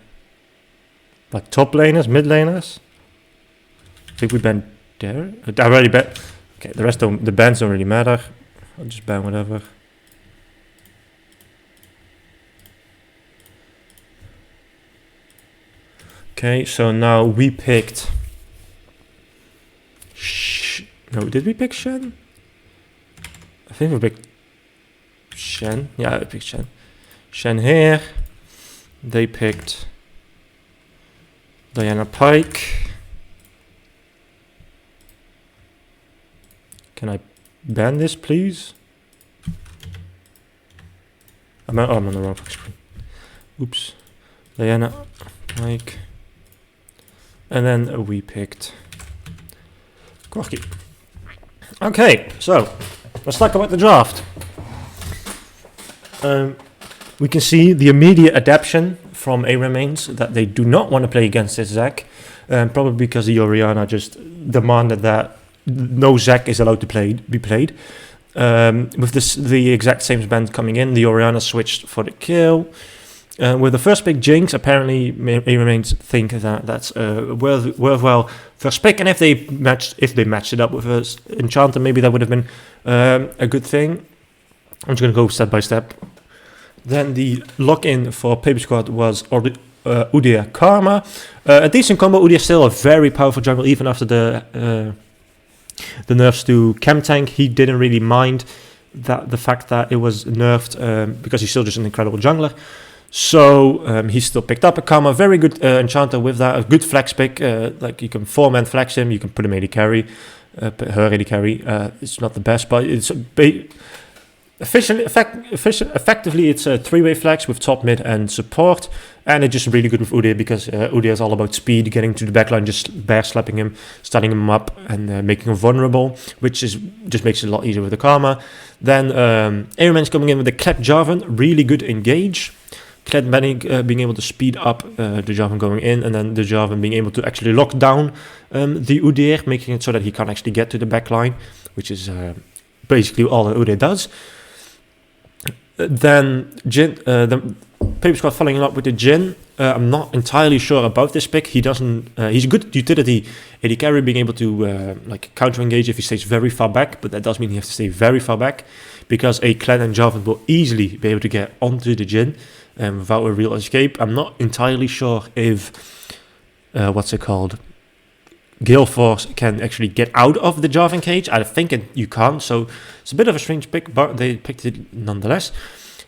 like top laners, mid laners. I think we banned there. I already banned. Okay, the rest don't. The bands don't really matter. I'll just ban whatever. Okay, so now we picked. No, did we pick Shen? I think we picked. Shen. Yeah, I picked Shen. Shen here. They picked Diana Pike. Can I ban this, please? I'm on the wrong screen. Oops. Diana Pike. And then we picked Corky. Okay, so let's talk about the draft. We can see the immediate adaptation from Aram mains that they do not want to play against this Zac, probably because the Orianna just demanded that no Zac is allowed to be played. With the exact same band coming in, the Orianna switched for the kill. With the first pick Jinx, apparently Aram mains think that that's a worthwhile first pick, and if they matched it up with an Enchanter, maybe that would have been a good thing. I'm just going to go step by step. Then the lock-in for Paper Squad was Udyr Karma. A decent combo. Udyr still a very powerful jungle, even after the nerfs to Chem Tank. He didn't really mind the fact that it was nerfed because he's still just an incredible jungler. So he still picked up a Karma. Very good Enchanter with that. A good flex pick. Like you can 4-man flex him. You can put him AD carry. Her AD carry. It's not the best, but it's effectively, it's a 3-way flex with top, mid, and support, and it's just really good with Udyr because Udyr is all about speed, getting to the backline, just bear slapping him, starting him up, and making him vulnerable, which just makes it a lot easier with the Karma. Then Airman's coming in with the Kled Jarvan, really good engage. Kled being able to speed up the Jarvan going in, and then the Jarvan being able to actually lock down the Udyr, making it so that he can't actually get to the backline, which is basically all that Udyr does. Then Jhin, the Paper Squad following up with the Jhin. I'm not entirely sure about this pick. He doesn't. He's a good utility AD carry, being able to like counter engage if he stays very far back. But that does mean he has to stay very far back because a Kled and Jarvan will easily be able to get onto the Jhin without a real escape. I'm not entirely sure if what's it called, Gale Force can actually get out of the Jarvan cage. I think you can't, so it's a bit of a strange pick, but they picked it nonetheless.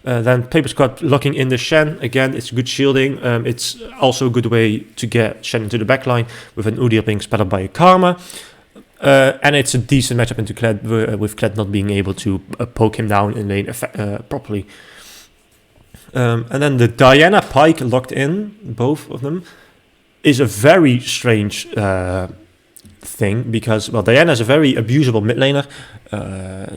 Then Paper Squad locking in the Shen. Again, it's good shielding. It's also a good way to get Shen into the backline with an Udyr being sped up by a Karma. And it's a decent matchup into Kled, with Kled not being able to poke him down in lane properly. And then the Diana Pike locked in, both of them, is a very strange thing because, well, Diana is a very abusable mid laner.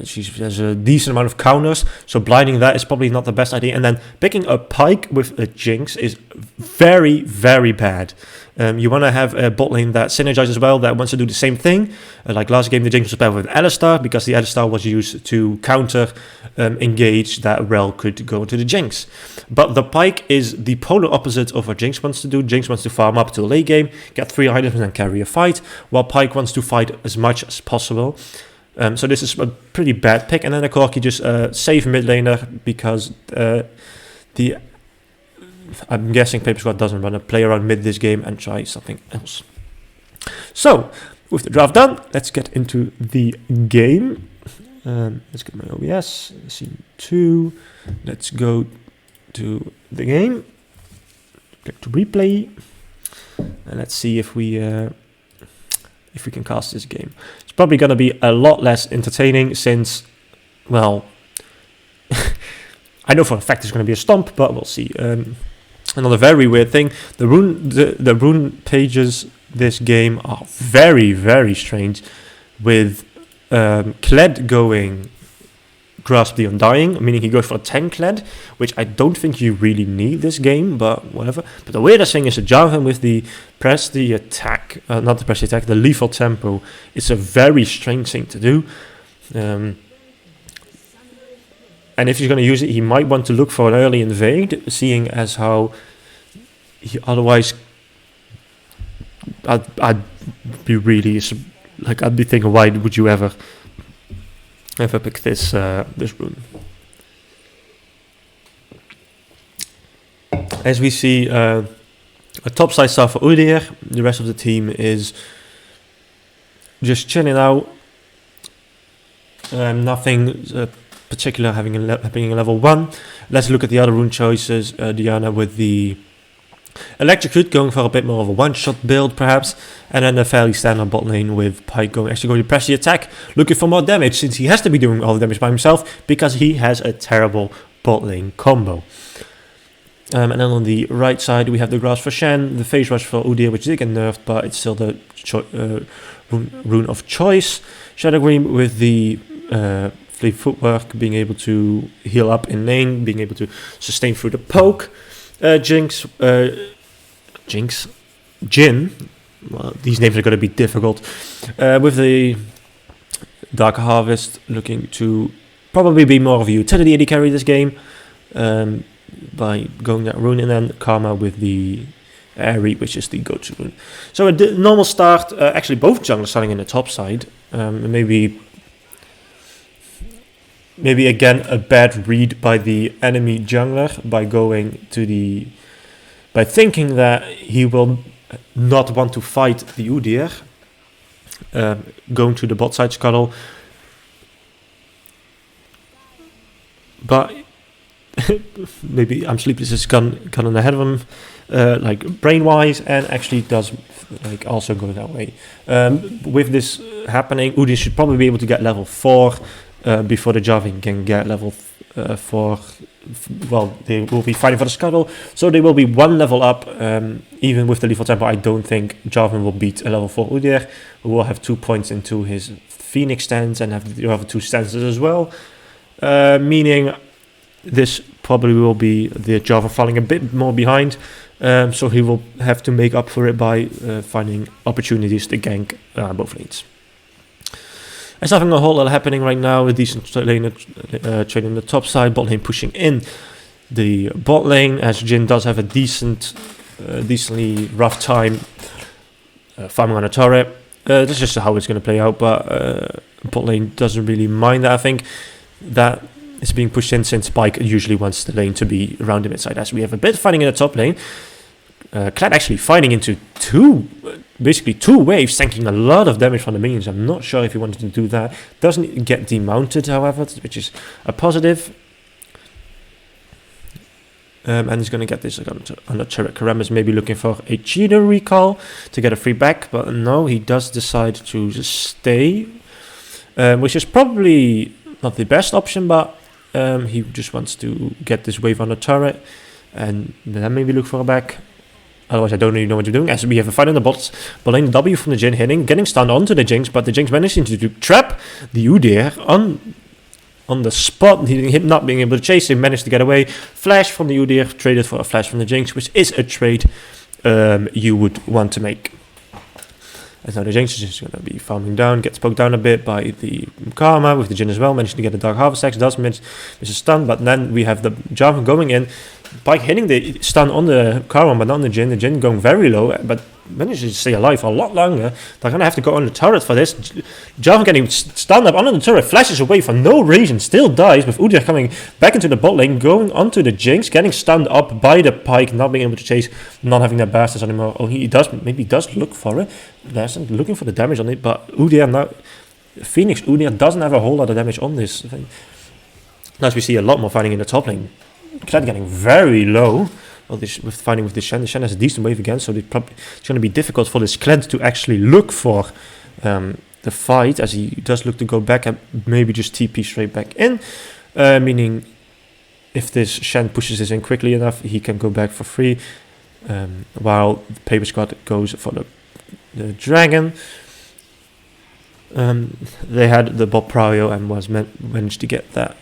She has a decent amount of counters, so blinding that is probably not the best idea. And then picking a Pike with a Jinx is very, very bad. You want to have a bot lane that synergizes well, that wants to do the same thing. Like last game, the Jinx was better with Alistar because the Alistar was used to counter engage that Rel could go to the Jinx. But the Pike is the polar opposite of what Jinx wants to do. Jinx wants to farm up to a late game, get 3 items and carry a fight, while Pike wants to fight as much as possible. So this is a pretty bad pick. And then the Corki just save mid laner because I'm guessing Paper Squad doesn't want to play around mid this game and try something else. So, with the draft done, let's get into the game. Let's get my OBS, scene 2. Let's go to the game. Click to replay. And let's see if we can cast this game. It's probably going to be a lot less entertaining since, well, I know for a fact it's going to be a stomp, but we'll see. Another very weird thing, the rune pages this game are very, very strange, with Kled going Grasp the Undying, meaning he goes for a tank Kled, which I don't think you really need this game, but whatever. But the weirdest thing is the Jarvan with the the lethal tempo. It's a very strange thing to do. And if he's going to use it, he might want to look for an early invade, seeing as how he otherwise, I'd be really, like, I'd be thinking, why would you ever pick this rune? As we see, a top side star for Udyr. The rest of the team is just chilling out. Nothing particular having a level 1. Let's look at the other rune choices. Diana with the Electrocute going for a bit more of a one-shot build perhaps, and then a fairly standard bot lane with Pyke actually going to press the attack, looking for more damage since he has to be doing all the damage by himself because he has a terrible bot lane combo. And then on the right side we have the Grass for Shen, the Phase Rush for Udyr, which did get nerfed, but it's still the rune of choice. Shadow Green with the Fleet Footwork, being able to heal up in lane, being able to sustain through the poke. Jhin, well, these names are going to be difficult, with the Dark Harvest, looking to probably be more of a utility AD carry this game, by going that rune, and then Karma with the Airy, which is the go-to rune. So a normal start, actually both junglers starting in the top side, maybe again a bad read by the enemy jungler by thinking that he will not want to fight the Udyr, going to the bot side scuttle. But maybe I'm Sleepless is gone ahead of him, like brain-wise, and actually does like also go that way. With this happening, Udyr should probably be able to get level 4 before the Jarvan can get level 4. Well, they will be fighting for the scuttle, so they will be one level up. Even with the lethal tempo, I don't think Jarvan will beat a level 4 Udyr, who will have 2 points into his Phoenix stance and have the other 2 stances as well. Meaning this probably will be the Jarvan falling a bit more behind, so he will have to make up for it by finding opportunities to gank both lanes. There's nothing a whole lot happening right now. A decent lane trade on the top side, bot lane pushing in the bot lane, as Jhin does have a decently rough time farming on a turret. That's just how it's going to play out, but bot lane doesn't really mind that. I think that is being pushed in since Pyke usually wants the lane to be around the mid side, as we have a bit of fighting in the top lane. Kled actually fighting into basically two waves, tanking a lot of damage from the minions. I'm not sure if he wanted to do that. Doesn't get demounted, however, which is a positive. And he's going to get this on the turret. Aram is maybe looking for a cheater recall to get a free back, but no, he does decide to just stay, which is probably not the best option, but he just wants to get this wave on the turret and then maybe look for a back. Otherwise, I don't really know what you're doing. As we have a fight on the bot lane, W from the Jhin hitting, getting stunned onto the Jinx, but the Jinx managing to trap the Udyr on the spot. Him not being able to chase, he managed to get away. Flash from the Udyr, traded for a flash from the Jinx, which is a trade you would want to make. As now the Jinx is just going to be farming down, gets poked down a bit by the Karma with the Jhin as well, managing to get a Dark Harvest Axe, does miss a stun, but then we have the Jarvan going in, Pyke hitting the stun on the Karma but not on the Jhin going very low, but manages to stay alive for a lot longer. They're going to have to go on the turret for this. Jarvan getting stunned up on the turret, flashes away for no reason, still dies, with Udyr coming back into the bot lane, going onto the Jinx, getting stunned up by the Pyke, not being able to chase, not having that bastards anymore. Oh, he does look for it, looking for the damage on it, but Udyr now, Phoenix Udyr doesn't have a whole lot of damage on this thing. Now as we see a lot more fighting in the top lane, Kled getting very low. Well, with fighting with the Shen has a decent wave again, so it's going to be difficult for this Kled to actually look for the fight, as he does look to go back and maybe just TP straight back in, meaning if this Shen pushes this in quickly enough, he can go back for free, while the Paper Squad goes for the Dragon. They had the bot Prio and managed to get that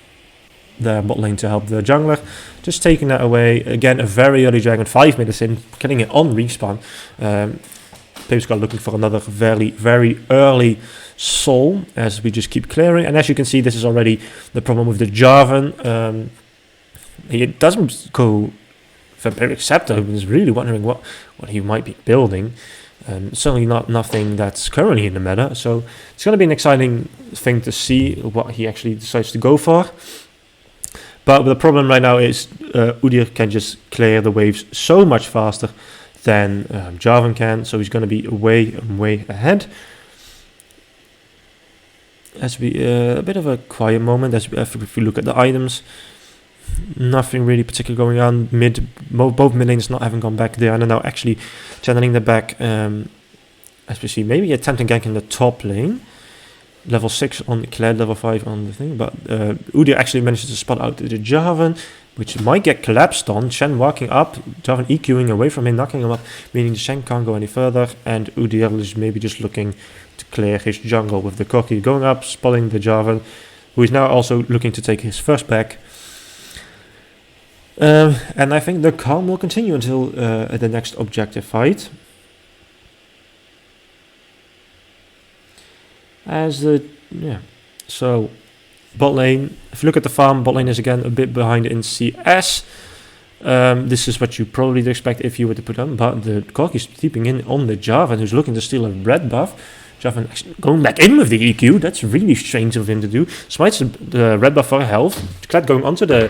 the bot lane to help the jungler, just taking that away. Again, a very early Dragon, 5 minutes in, getting it on respawn. Paper Squad looking for another very, very early soul as we just keep clearing. And as you can see, this is already the problem with the Jarvan. He doesn't go Vampiric Scepter, who is really wondering what he might be building. Certainly not nothing that's currently in the meta, so it's going to be an exciting thing to see what he actually decides to go for. But the problem right now is Udyr can just clear the waves so much faster than Jarvan can, so he's going to be way ahead. as we a bit of a quiet moment as if we look at the items. Nothing really particular going on. Both mid lanes not having gone back there, and are now actually channeling the back. As we see, maybe attempting gank in the top lane. Level 6 on the Kled, level 5 on the thing, but Udyr actually manages to spot out the Jarvan, which might get collapsed on. Shen walking up, Jarvan EQing away from him, knocking him up, meaning the Shen can't go any further, and Udyr is maybe just looking to clear his jungle with the Corki going up, spotting the Jarvan, who is now also looking to take his first back. And I think the calm will continue until the next objective fight. So bot lane, if you look at the farm, bot lane is again a bit behind in CS. This is what you probably expect if you were to put on, but the Corki is keeping in on the Jarvan, who's looking to steal a red buff. Jarvan actually going back in with the EQ, that's really strange of him to do. Smites the red buff for health, Kled going onto the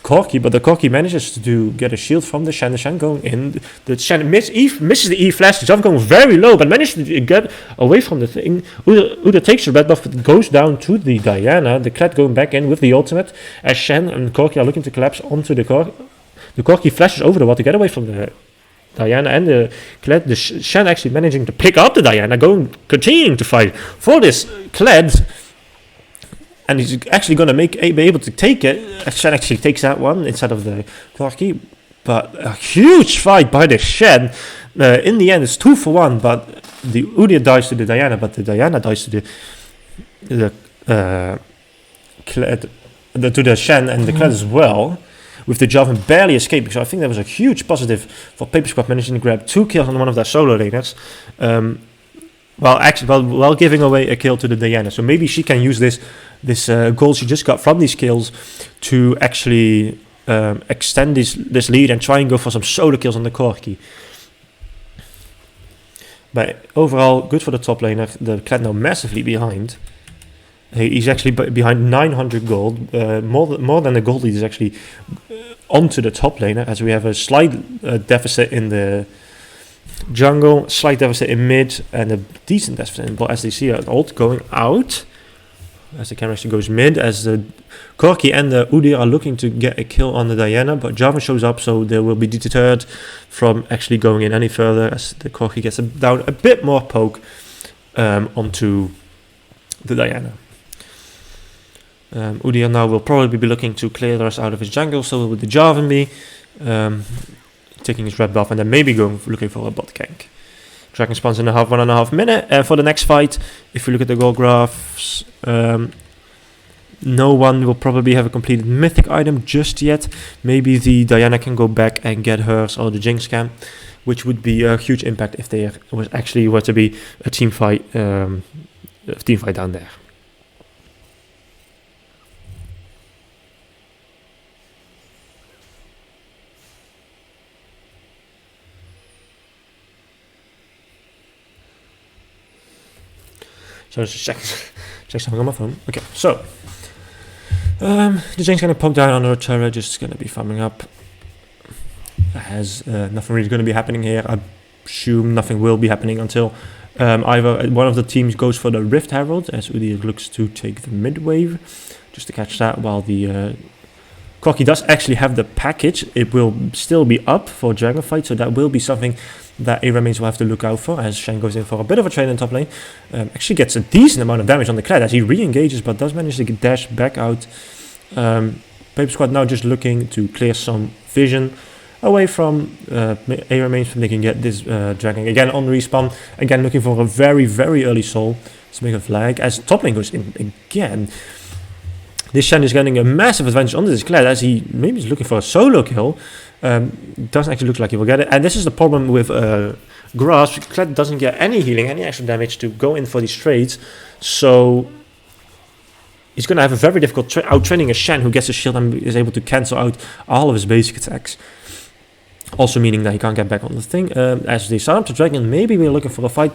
Corki, but the Corki manages to get a shield from the Shen going in. The Shen misses the E flash, the Jarvan going very low, but manages to get away from the thing. Udyr takes the red buff, but goes down to the Diana. The Kled going back in with the ultimate, as Shen and Corki are looking to collapse onto the Corki. The Corki flashes over the wall to get away from the Diana and the Kled. The Shen actually managing to pick up the Diana, continuing to fight for this Kled. And he's actually going to be able to take it. Shen actually takes that one instead of the Corki. But a huge fight by the Shen. In the end, it's 2 for 1. But the Udyr dies to the Diana. But the Diana dies to the Kled, to the Shen and the Kled as well. With the Jarvan barely escaping. So I think that was a huge positive for Paper Squad managing to grab 2 kills on one of their solo laners. While giving away a kill to the Diana. So maybe she can use this goal she just got from these kills to actually extend this lead and try and go for some solo kills on the Corki. But overall, good for the top laner. The Kled now massively behind. He's actually behind 900 gold. More than the gold lead is actually onto the top laner, as we have a slight deficit in the jungle, slight deficit in mid, and a decent deficit in bot, as they see an ult going out. As the camera actually goes mid, as the Corki and the Udyr are looking to get a kill on the Diana, but Jarvan shows up, so they will be deterred from actually going in any further, as the Corki gets down a bit more poke onto the Diana. Udyr now will probably be looking to clear us out of his jungle, so will the Jarvan be taking his red buff and then maybe looking for a bot gank. Dragon spawns in 1.5 minutes. For the next fight, if we look at the gold graphs, no one will probably have a completed mythic item just yet. Maybe the Diana can go back and get hers, or the Jinx can, which would be a huge impact if there were to be a team fight down there. So just check something on my phone. Okay, so the Jinx gonna pop down on her turret, just gonna be farming up. Has nothing really gonna be happening here. I assume nothing will be happening until either one of the teams goes for the Rift Herald, as Udyr looks to take the mid wave, just to catch that, while the Corki does actually have the package. It will still be up for Dragon Fight, so that will be something that Aram will have to look out for, as Shen goes in for a bit of a trade in top lane. Actually gets a decent amount of damage on the Kled as he re-engages, but does manage to dash back out. Paper Squad now just looking to clear some vision away from Aram, so they can get this dragon again on respawn. Again looking for a very, very early soul to make a flag, as top lane goes in again. This Shen is getting a massive advantage on this Kled, as he maybe is looking for a solo kill. Doesn't actually look like he will get it. And this is the problem with Grass. Kled doesn't get any healing, any extra damage to go in for these trades. So he's going to have a very difficult out-training a Shen, who gets a shield and is able to cancel out all of his basic attacks. Also meaning that he can't get back on the thing. As they start up to Dragon, maybe we're looking for a fight.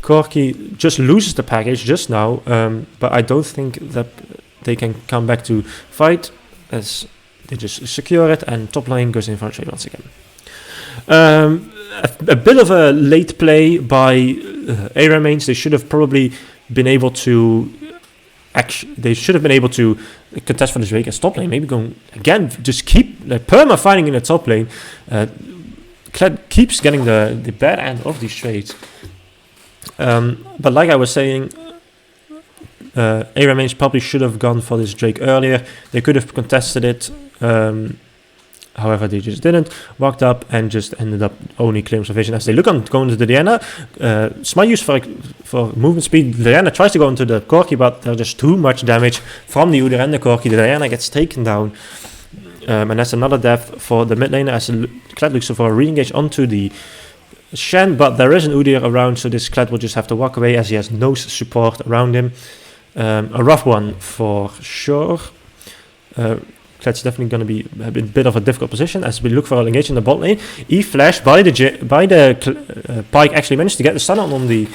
Corki just loses the package just now, but I don't think that they can come back to fight, as they just secure it, and top lane goes in for a trade once again. A bit of a late play by Aram. They should have probably been able to they should have been able to contest for the Drake as top lane. Maybe going again, just keep like perma fighting in the top lane. Kled keeps getting the bad end of these trades. But like I was saying, Aram probably should have gone for this Drake earlier. They could have contested it. However, they just didn't. Walked up and just ended up only clearing some vision. As they look on going to the Diana, smart use for movement speed. Diana tries to go into the Corki, but there's just too much damage from the Udyr and the Corki. The Diana gets taken down. And that's another death for the mid laner as Kled looks for a re-engage onto the Shen, but there is an Udyr around, so this Kled will just have to walk away as he has no support around him. A rough one for sure. Kled's definitely going to be a bit of a difficult position as we look for an engage in the bot lane. E-flash by the Pyke actually managed to get the stun on the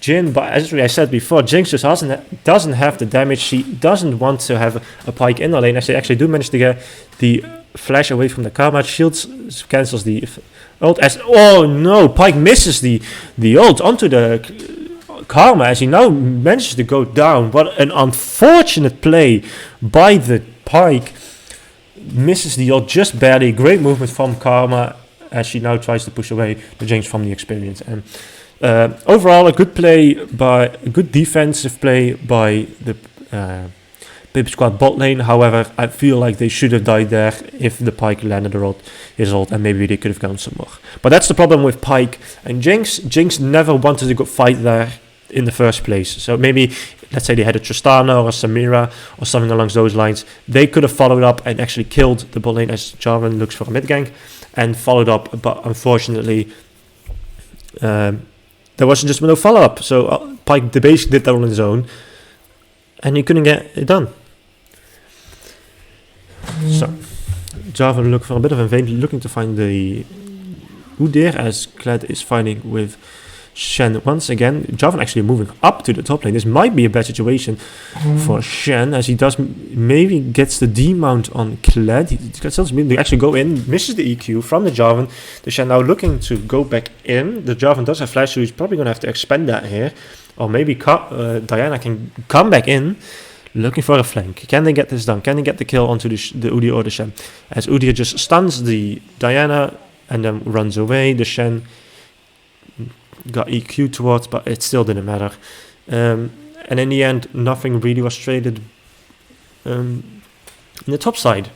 Jhin, but as I said before, Jinx just doesn't have the damage. She doesn't want to have a Pyke in the lane as they actually do manage to get the flash away from the Karma. Shields cancels the ult as, oh no, Pyke misses the ult onto the Karma as he now manages to go down. What an unfortunate play by the Pyke. Misses the ult just barely. Great movement from Karma as she now tries to push away the Jinx from the experience. And overall, a good defensive play by the Pip Squad bot lane. However, I feel like they should have died there if the Pyke landed his ult, and maybe they could have gone some more. But that's the problem with Pyke and Jinx. Jinx never wanted to go fight there in the first place. So maybe, let's say they had a Tristana or a Samira or something along those lines. They could have followed up and actually killed the bot lane as Jarvan looks for a mid gank and followed up. But unfortunately, there was just no follow up. So Pyke basically did that on his own, and he couldn't get it done. So Jarvan looked for a bit of a vein, looking to find the Udyr as Kled is fighting with Shen once again. Jarvan actually moving up to the top lane. This might be a bad situation for Shen as he does maybe gets the demount on Kled. He actually go in, misses the EQ from the Jarvan. The Shen now looking to go back in. The Jarvan does have flash, so he's probably going to have to expend that here. Or maybe Diana can come back in, looking for a flank. Can they get this done? Can they get the kill onto the Udyr or the Shen? As Udyr just stuns the Diana and then runs away. The Shen got EQ towards, but it still didn't matter. And in the end, nothing really was traded in the top side.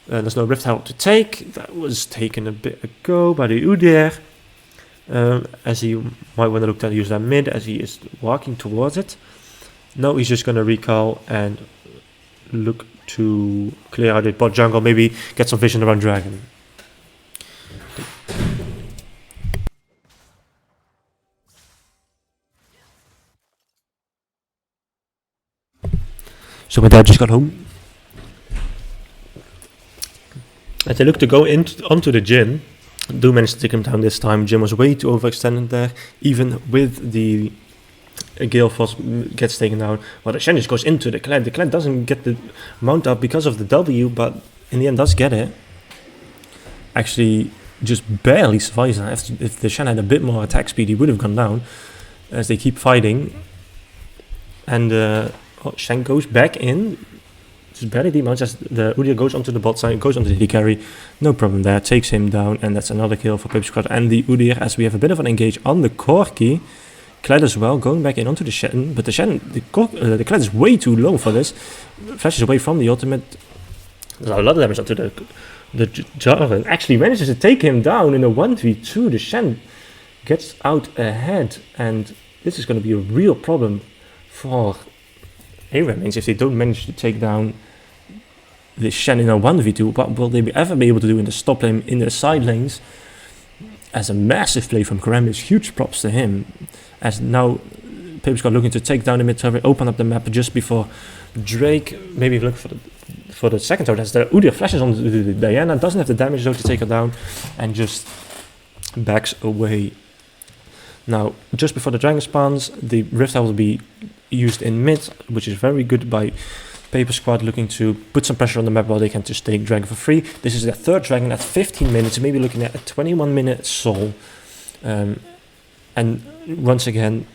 There's no Rift Herald to take. That was taken a bit ago by the Udyr. As he might want to look to use that mid as he is walking towards it. No, he's just going to recall and look to clear out the bot jungle. Maybe get some vision around Dragon. So my dad just got home. As they look to go onto the Jhin, do manage to take him down this time. Jhin was way too overextended there, even with the Gale Force gets taken down. Well, the Shen just goes into the Kled. The Kled doesn't get the mount up because of the W, but in the end does get it. Actually, just barely survives that. If the Shen had a bit more attack speed, he would have gone down. As they keep fighting, and Shen goes back in. Just barely demounts as the Udyr goes onto the bot side, goes onto the carry. No problem there, takes him down, and that's another kill for Pip Squad and the Udyr as we have a bit of an engage on the Corki. Kled as well, going back in onto the Shen, but the Kled is way too low for this. Flashes away from the ultimate. There's a lot of damage onto the Jarvan. Actually manages to take him down in a 1v2. The Shen gets out ahead, and this is going to be a real problem for Aram if they don't manage to take down the Shen in a 1v2. What will they ever be able to do in the top lane, in the side lanes? As a massive play from Karambit, huge props to him. As now Pip's got looking to take down the mid tower, open up the map just before Drake maybe look for the second tower. As the Udyr flashes on the Diana, doesn't have the damage though to take her down, and just backs away. Now, just before the dragon spawns, the Rift Herald will be used in mid, which is very good by Paper Squad, looking to put some pressure on the map while they can just take dragon for free. This is their third dragon at 15 minutes, maybe looking at a 21-minute soul. And once again,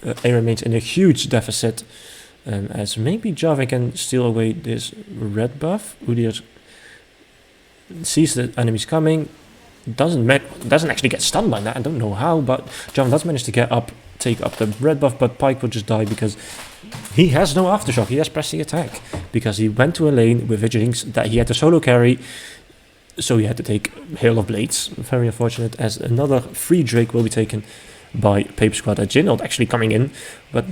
Aram remains in a huge deficit, as maybe Java can steal away this red buff. Udyr sees the enemies coming, doesn't actually get stunned by that. I don't know how, but Java does manage to get up, take up the red buff, but Pyke will just die because he has no aftershock. He has pressed the attack because he went to a lane with a Jinx that he had to solo carry, so he had to take Hail of Blades. Very unfortunate, as another free Drake will be taken by Paper Squad. A Jhin ult actually coming in, but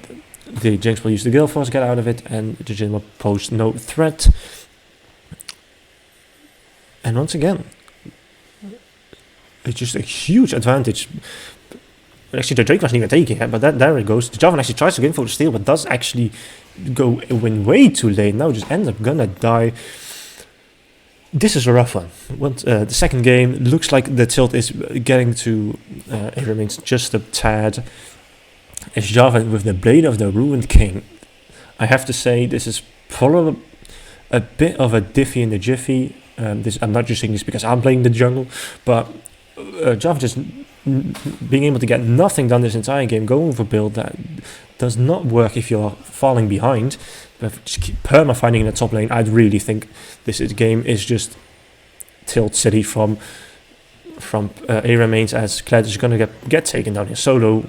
the Jinx will use the Gale Force, get out of it, and the Jhin will pose no threat. And once again, it's just a huge advantage. Actually, the Drake wasn't even taking it, but there it goes. The Jarvan actually tries to go in for the steal, but does actually go win way too late. Now just ends up gonna die. This is a rough one. The second game looks like the tilt is getting to. It remains just a tad. It's Jarvan with the Blade of the Ruined King. I have to say, this is probably a bit of a diffy in the jiffy. I'm not just saying this because I'm playing the jungle, but Jarvan just being able to get nothing done this entire game, going for build that does not work if you're falling behind. But just keep perma-fighting in the top lane. I really think this game is just tilt city from Aram mains, as Kled is going to get taken down here solo.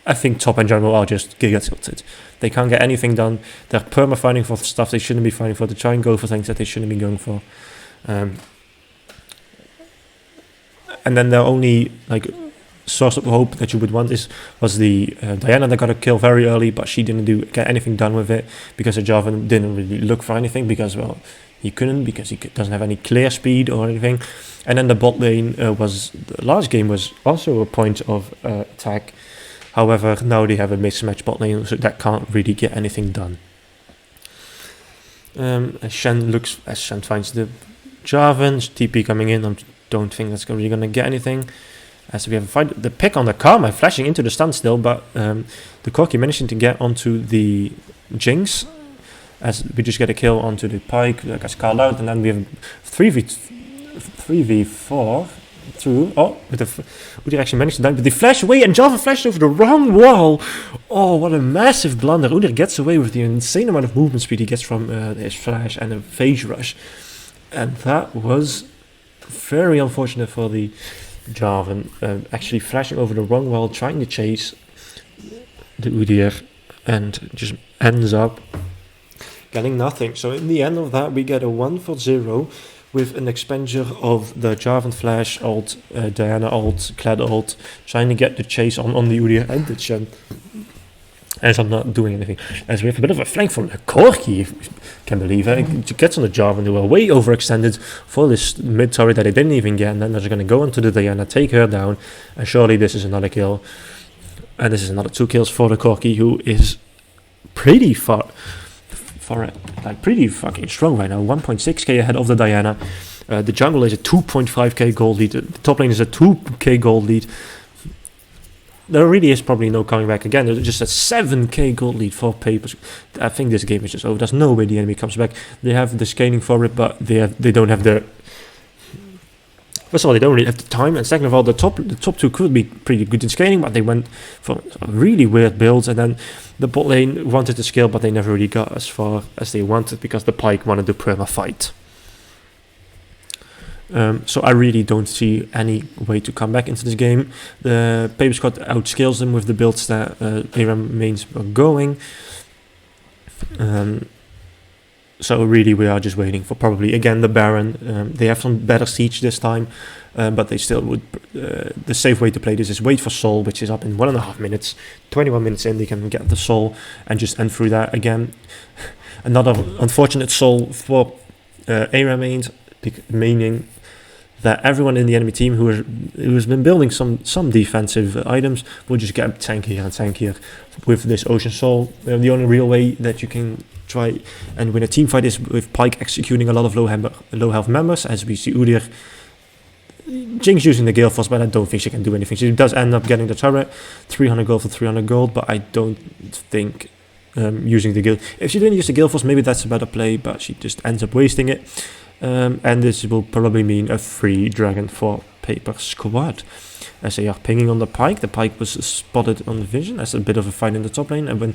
I think top and jungle are just giga tilted. They can't get anything done. They're perma-fighting for stuff they shouldn't be fighting for. They try and go for things that they shouldn't be going for. And then the only source of hope that you would want was the Diana that got a kill very early, but she didn't get anything done with it because the Jarvan didn't really look for anything because, well, he couldn't, because he doesn't have any clear speed or anything. And then the bot lane the last game was also a point of attack. However, now they have a mismatched bot lane, so that can't really get anything done. As Shen finds the Jarvan, TP coming in, I don't think that's really going to get anything. As we have a fight, the pick on the Karma flashing into the standstill, but the Corki managing to get onto the Jinx, as we just get a kill onto the Pyke that gets called out, and then we have 3v4 through. Oh, Udyr actually managed to die, but they flash away, and Java flashed over the wrong wall. Oh, what a massive blunder. Udyr gets away with the insane amount of movement speed he gets from his flash and a phase rush, and that was very unfortunate for the Jarvan, actually flashing over the wrong wall, trying to chase the Udyr, and just ends up getting nothing. So in the end of that, we get a 1-0 with an expenditure of the Jarvan flash ult, Diana ult, Kled ult, trying to get the chase on the Udyr and the Shen. As I'm not doing anything. As we have a bit of a flank from the Corki, if you can believe it. It gets on the Jarvan, who are way overextended for this mid turret that they didn't even get, and then they're going to go into the Diana, take her down, and surely this is another kill. And this is another 2 kills for the Corki, who is pretty pretty fucking strong right now. 1.6k ahead of the Diana. The jungle is a 2.5k gold lead. The top lane is a 2k gold lead. There really is probably no coming back again. There's just a 7k gold lead for Papers. I think this game is just over. There's no way the enemy comes back. They have the scaling for it, but they don't have the... First of all, they don't really have the time, and second of all, the top 2 could be pretty good in scaling, but they went for really weird builds, and then the bot lane wanted to scale, but they never really got as far as they wanted because the Pyke wanted to perma fight. So I really don't see any way to come back into this game. The Paper Squad outscales them with the builds that Aram mains were going. So really we are just waiting for probably again the Baron. They have some better siege this time, but they still would... the safe way to play this is wait for Soul, which is up in 1.5 minutes. 21 minutes in, they can get the Soul and just end through that again. Another unfortunate Soul for Aram mains, meaning that everyone in the enemy team who has been building some defensive items will just get tankier and tankier with this Ocean Soul. The only real way that you can try and win a team fight is with Pyke executing a lot of low health members, as we see Udyr. Jinx using the Gale Force, but I don't think she can do anything. She does end up getting the turret, 300 gold for 300 gold, but I don't think using the Gale... If she didn't use the Gale Force, maybe that's a better play, but she just ends up wasting it. And this will probably mean a free dragon for Paper Squad. As they are pinging on the Pike was spotted on the vision as a bit of a fight in the top lane, and when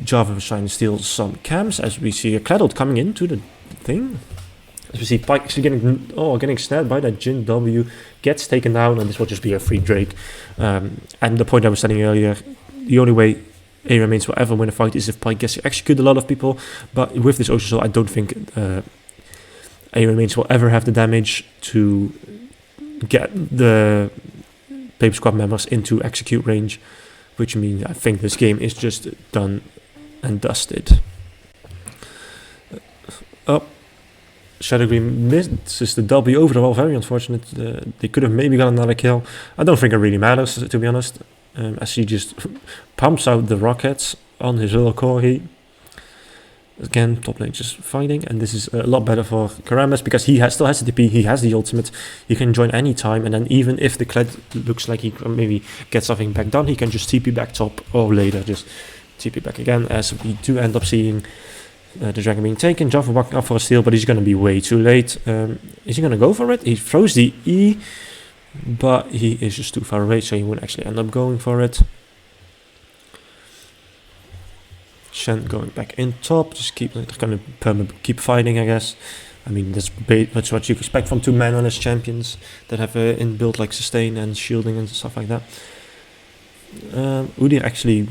Java was trying to steal some camps, as we see a Claddled coming into the thing. As we see Pike actually getting snared by that Jin W, gets taken down, and this will just be a free Drake. And the point I was saying earlier, the only way Aram will ever win a fight is if Pike gets to execute a lot of people, but with this Ocean Soul, I don't think Aram will ever have the damage to get the Paper Squad members into execute range, which means I think this game is just done and dusted. Shadow Green misses the W overall, very unfortunate. They could have maybe got another kill. I don't think it really matters, to be honest, as he just pumps out the rockets on his little Corgi. Again, top lane just fighting, and this is a lot better for Karamas because he still has the TP, he has the ultimate, he can join any time, and then even if the Kled looks like he can maybe get something back done, he can just TP back top or later just TP back again, as we do end up seeing the dragon being taken. Java walking up for a steal, but he's going to be way too late. Is he going to go for it? He throws the E, but he is just too far away, so he won't actually end up going for it. Shen going back in top, just keep fighting, I guess. I mean, that's what you expect from two mannerless champions that have inbuilt like sustain and shielding and stuff like that. Udyr actually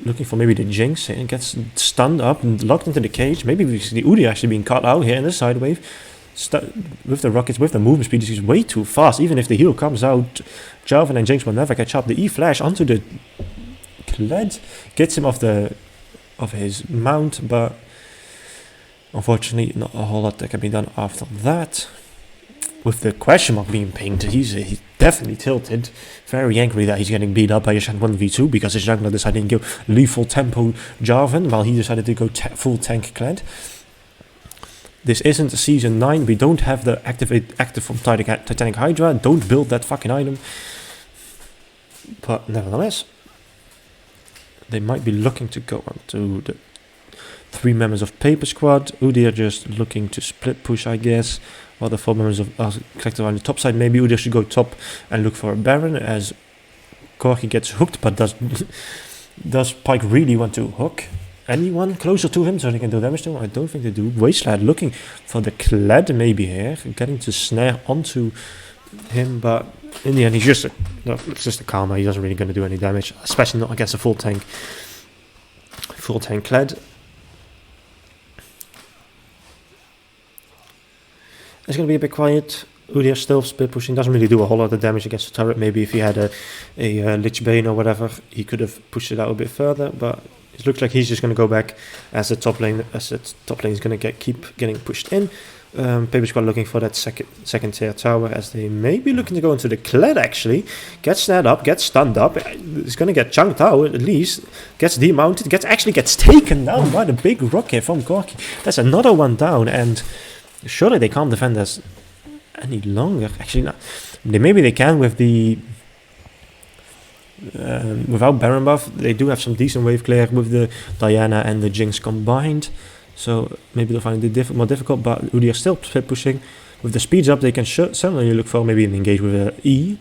looking for maybe the Jinx and gets stunned up and locked into the cage. Maybe we see Udyr actually being cut out here in the side wave. With the rockets, with the movement speed, he's way too fast. Even if the heal comes out, Jarvan and Jinx will never catch up. The E flash onto the Kled gets him off his mount, but unfortunately not a whole lot that can be done after that. With the question mark being pinged, he's definitely tilted, very angry that he's getting beat up by a Shen 1v2 because his jungler decided to go lethal tempo Jarvan while he decided to go full tank Kled. This isn't season 9, we don't have the active from Titanic Hydra, don't build that fucking item. But nevertheless, they might be looking to go on to the 3 members of Paper Squad. Udyr just looking to split push, I guess, while the 4 members are collected on the top side. Maybe Udyr should go top and look for a Baron as Corki gets hooked, but does Pike really want to hook anyone closer to him so they can do damage to him? I don't think they do. Wasteland looking for the Kled maybe here, getting to snare onto him, but in the end it's just a karma. He doesn't really going to do any damage, especially not against a full tank Kled. It's going to be a bit quiet. Udyr still split pushing, doesn't really do a whole lot of damage against the turret. Maybe if he had a Lich Bane or whatever, he could have pushed it out a bit further, but it looks like he's just going to go back as the top lane is going to keep getting pushed in. Paper Squad looking for that second tier tower as they may be looking to go into the Kled actually. Gets snared up, gets stunned up, it's going to get chunked out at least, gets demounted, gets taken down by the big rocket from Corki. That's another one down, and surely they can't defend us any longer. Actually, no. Maybe they can with the without Baron buff. They do have some decent wave clear with the Diana and the Jinx combined, so maybe they'll find it more difficult. But Udyr still split pushing. With the speeds up, they can certainly look for maybe an engage with an E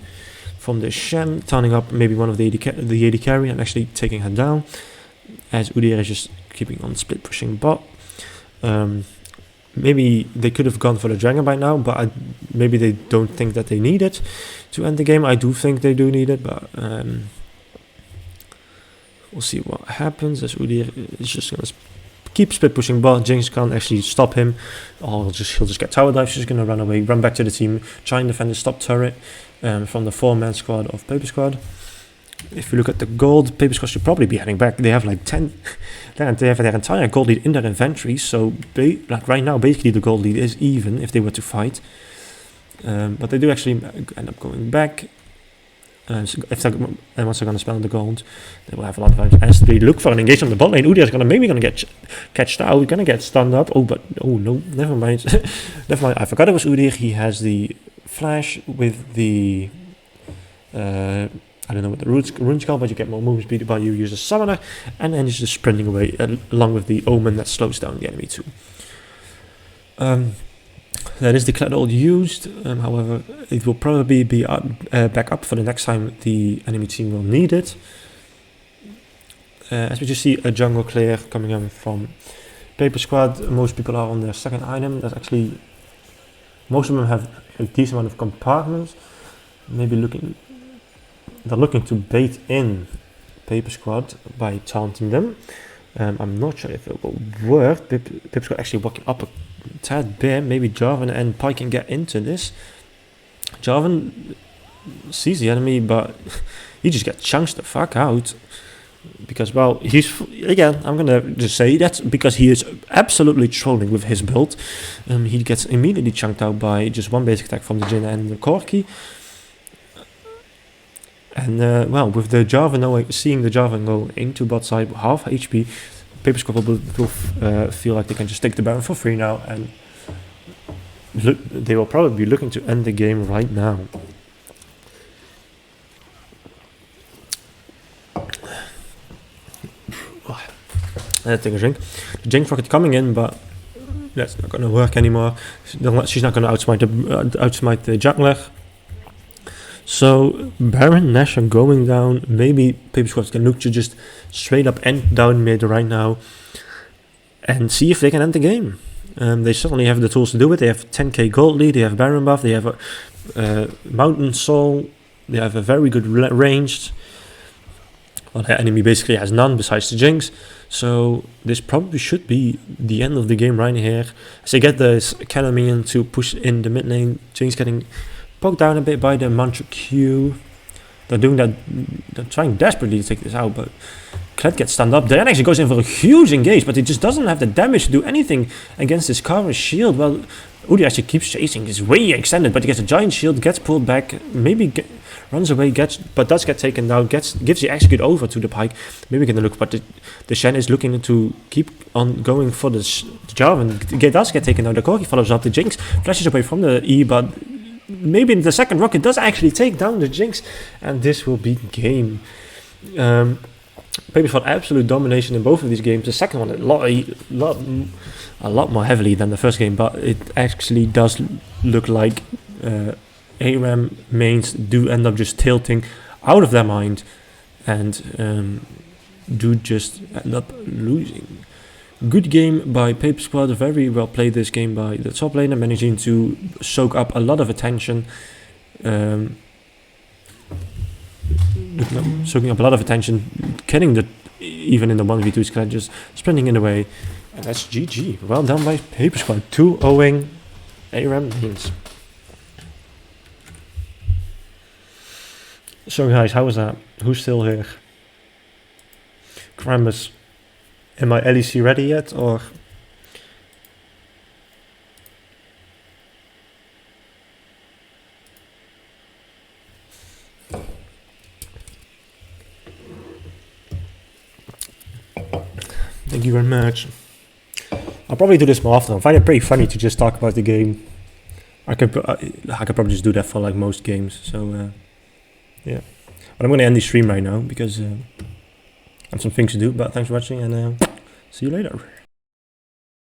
from the Shen, turning up maybe one of the AD carry and actually taking her down, as Udyr is just keeping on split pushing bot. Maybe they could have gone for the dragon by now, but maybe they don't think that they need it to end the game. I do think they do need it, but we'll see what happens as Udyr is just going to keep split pushing bot. Jinx can't actually stop him. He'll just get tower dive. She's going to run away, run back to the team, try and defend the stop turret from the 4-man squad of Paper Squad. If you look at the gold, Paper Squad should probably be heading back. They have like 10. They have their entire gold lead in their inventory. So like right now, basically the gold lead is even if they were to fight. But they do actually end up going back. So if once they're going to spend the gold, they will have a lot of advantage. As they look for an engagement on the bot lane, Udyr is maybe going to get catched out. Going to get stunned up. Oh no, never mind. Never mind. I forgot it was Udyr. He has the flash with the. I don't know what the rune's called, but you get more movement speed while you use a summoner, and then he's just sprinting away along with the omen that slows down the enemy too. That is the collateral used. However, it will probably be back up for the next time the enemy team will need it. As we just see a jungle clear coming in from Paper Squad. Most people are on their second item. That's actually, most of them have a decent amount of compartments. Maybe they're looking to bait in Paper Squad by taunting them. I'm not sure if it will work. Paper Squad actually walking up a tad bit. Maybe Jarvan and Pike can get into this. Jarvan sees the enemy, but he just gets chunked the fuck out. Because, well, I'm gonna just say that's because he is absolutely trolling with his build. He gets immediately chunked out by just one basic attack from the Jhin and the Corki. And, well, with the Jarvan seeing the Jarvan go into bot side, half HP, Paper Squad will feel like they can just take the Baron for free now, and they will probably be looking to end the game right now. Take a drink. The Jinx Rocket coming in, but that's not going to work anymore. She's not going to outsmite the jungler. So Baron Nash are going down. Maybe Paper Squad can look to just straight up end down mid right now and see if they can end the game. They certainly have the tools to do it. They have 10k gold lead. They have Baron buff. They have a Mountain Soul. They have a very good ranged. Well, the enemy basically has none besides the Jinx. So this probably should be the end of the game right here. As they get this Cannon minion to push in the mid lane. Jinx getting poked down a bit by the Mantra Q. They're doing that. They're trying desperately to take this out, but Kled gets stunned up. Dan actually goes in for a huge engage, but he just doesn't have the damage to do anything against this Kara's shield. Well, Udi actually keeps chasing. It's way extended, but he gets a giant shield, gets pulled back, maybe runs away, but does get taken down, gives the execute over to the Pike. Maybe we can look, but the Shen is looking to keep on going for the Jarvan. Does get taken down. The Corki follows up. The Jinx flashes away from the E, but maybe the second rocket does actually take down the Jinx, and this will be game. Paper Squad absolute domination in both of these games. The second one a lot more heavily than the first game, but it actually does look like Aram mains do end up just tilting out of their mind and do just end up losing. Good game by Paper Squad. Very well played this game by the top laner, managing to soak up a lot of attention. Soaking up a lot of attention, getting even in the 1v2 kind of just sprinting in the way, and that's GG. Well done by Paper Squad. 2-0ing Aram mains. So guys, how was that? Who's still here? Krampus, am I LEC ready yet, or? Thank you very much. I'll probably do this more often. I find it pretty funny to just talk about the game. I could probably just do that for like most games. So yeah, but I'm going to end the stream right now because I have some things to do. But thanks for watching, and see you later.